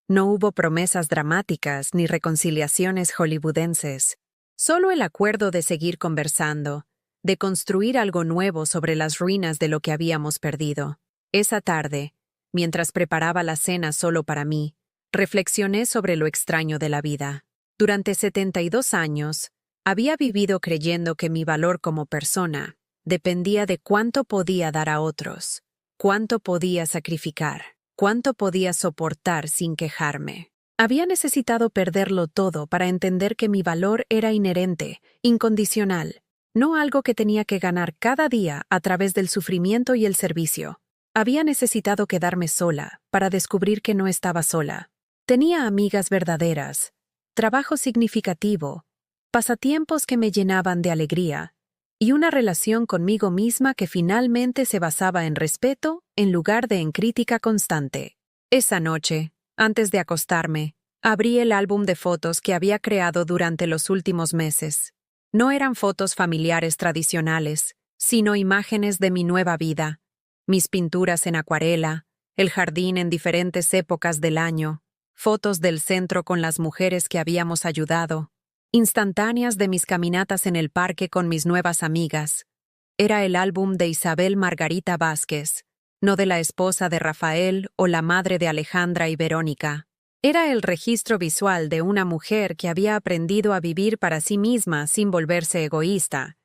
no hubo promesas dramáticas ni reconciliaciones hollywoodenses, solo el acuerdo de seguir conversando, de construir algo nuevo sobre las ruinas de lo que habíamos perdido. Esa tarde, Mientras preparaba la cena solo para mí, reflexioné sobre lo extraño de la vida. Durante 72 años, había vivido creyendo que mi valor como persona dependía de cuánto podía dar a otros, cuánto podía sacrificar, cuánto podía soportar sin quejarme. Había necesitado perderlo todo para entender que mi valor era inherente, incondicional, no algo que tenía que ganar cada día a través del sufrimiento y el servicio. Había necesitado quedarme sola para descubrir que no estaba sola. Tenía amigas verdaderas, trabajo significativo, pasatiempos que me llenaban de alegría, y una relación conmigo misma que finalmente se basaba en respeto en lugar de en crítica constante. Esa noche, antes de acostarme, abrí el álbum de fotos que había creado durante los últimos meses. No eran fotos familiares tradicionales, sino imágenes de mi nueva vida. Mis pinturas en acuarela, el jardín en diferentes épocas del año, fotos del centro con las mujeres que habíamos ayudado, instantáneas de mis caminatas en el parque con mis nuevas amigas. Era el álbum de Isabel Margarita Vázquez, no de la esposa de Rafael o la madre de Alejandra y Verónica. Era el registro visual de una mujer que había aprendido a vivir para sí misma sin volverse egoísta,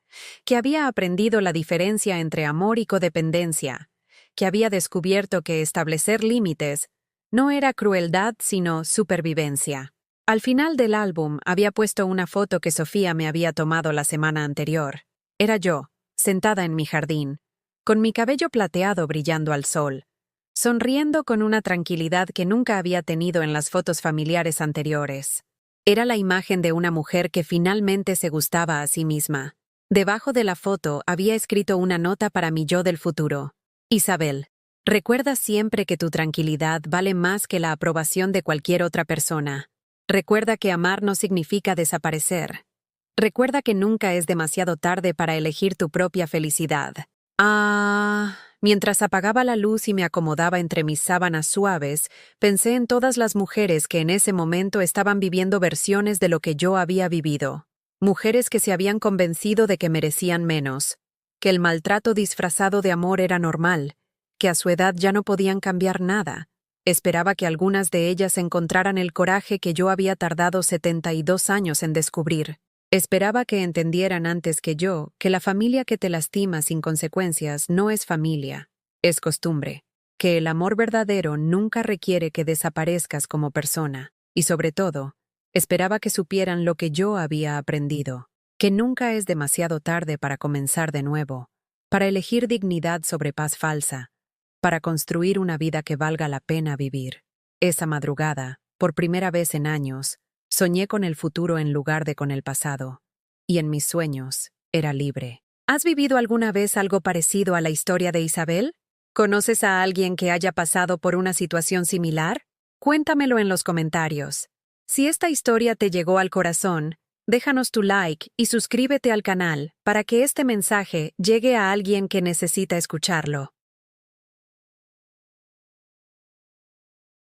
que había aprendido la diferencia entre amor y codependencia, que había descubierto que establecer límites no era crueldad sino supervivencia. Al final del álbum había puesto una foto que Sofía me había tomado la semana anterior. Era yo, sentada en mi jardín, con mi cabello plateado brillando al sol, sonriendo con una tranquilidad que nunca había tenido en las fotos familiares anteriores. Era la imagen de una mujer que finalmente se gustaba a sí misma. Debajo de la foto había escrito una nota para mi yo del futuro. Isabel, recuerda siempre que tu tranquilidad vale más que la aprobación de cualquier otra persona. Recuerda que amar no significa desaparecer. Recuerda que nunca es demasiado tarde para elegir tu propia felicidad. Mientras apagaba la luz y me acomodaba entre mis sábanas suaves, pensé en todas las mujeres que en ese momento estaban viviendo versiones de lo que yo había vivido. Mujeres que se habían convencido de que merecían menos, que el maltrato disfrazado de amor era normal, que a su edad ya no podían cambiar nada. Esperaba que algunas de ellas encontraran el coraje que yo había tardado 72 años en descubrir. Esperaba que entendieran antes que yo que la familia que te lastima sin consecuencias no es familia, es costumbre, que el amor verdadero nunca requiere que desaparezcas como persona, y sobre todo, esperaba que supieran lo que yo había aprendido, que nunca es demasiado tarde para comenzar de nuevo, para elegir dignidad sobre paz falsa, para construir una vida que valga la pena vivir. Esa madrugada, por primera vez en años, soñé con el futuro en lugar de con el pasado, y en mis sueños era libre. ¿Has vivido alguna vez algo parecido a la historia de Isabel? ¿Conoces a alguien que haya pasado por una situación similar? Cuéntamelo en los comentarios. Si esta historia te llegó al corazón, déjanos tu like y suscríbete al canal para que este mensaje llegue a alguien que necesita escucharlo.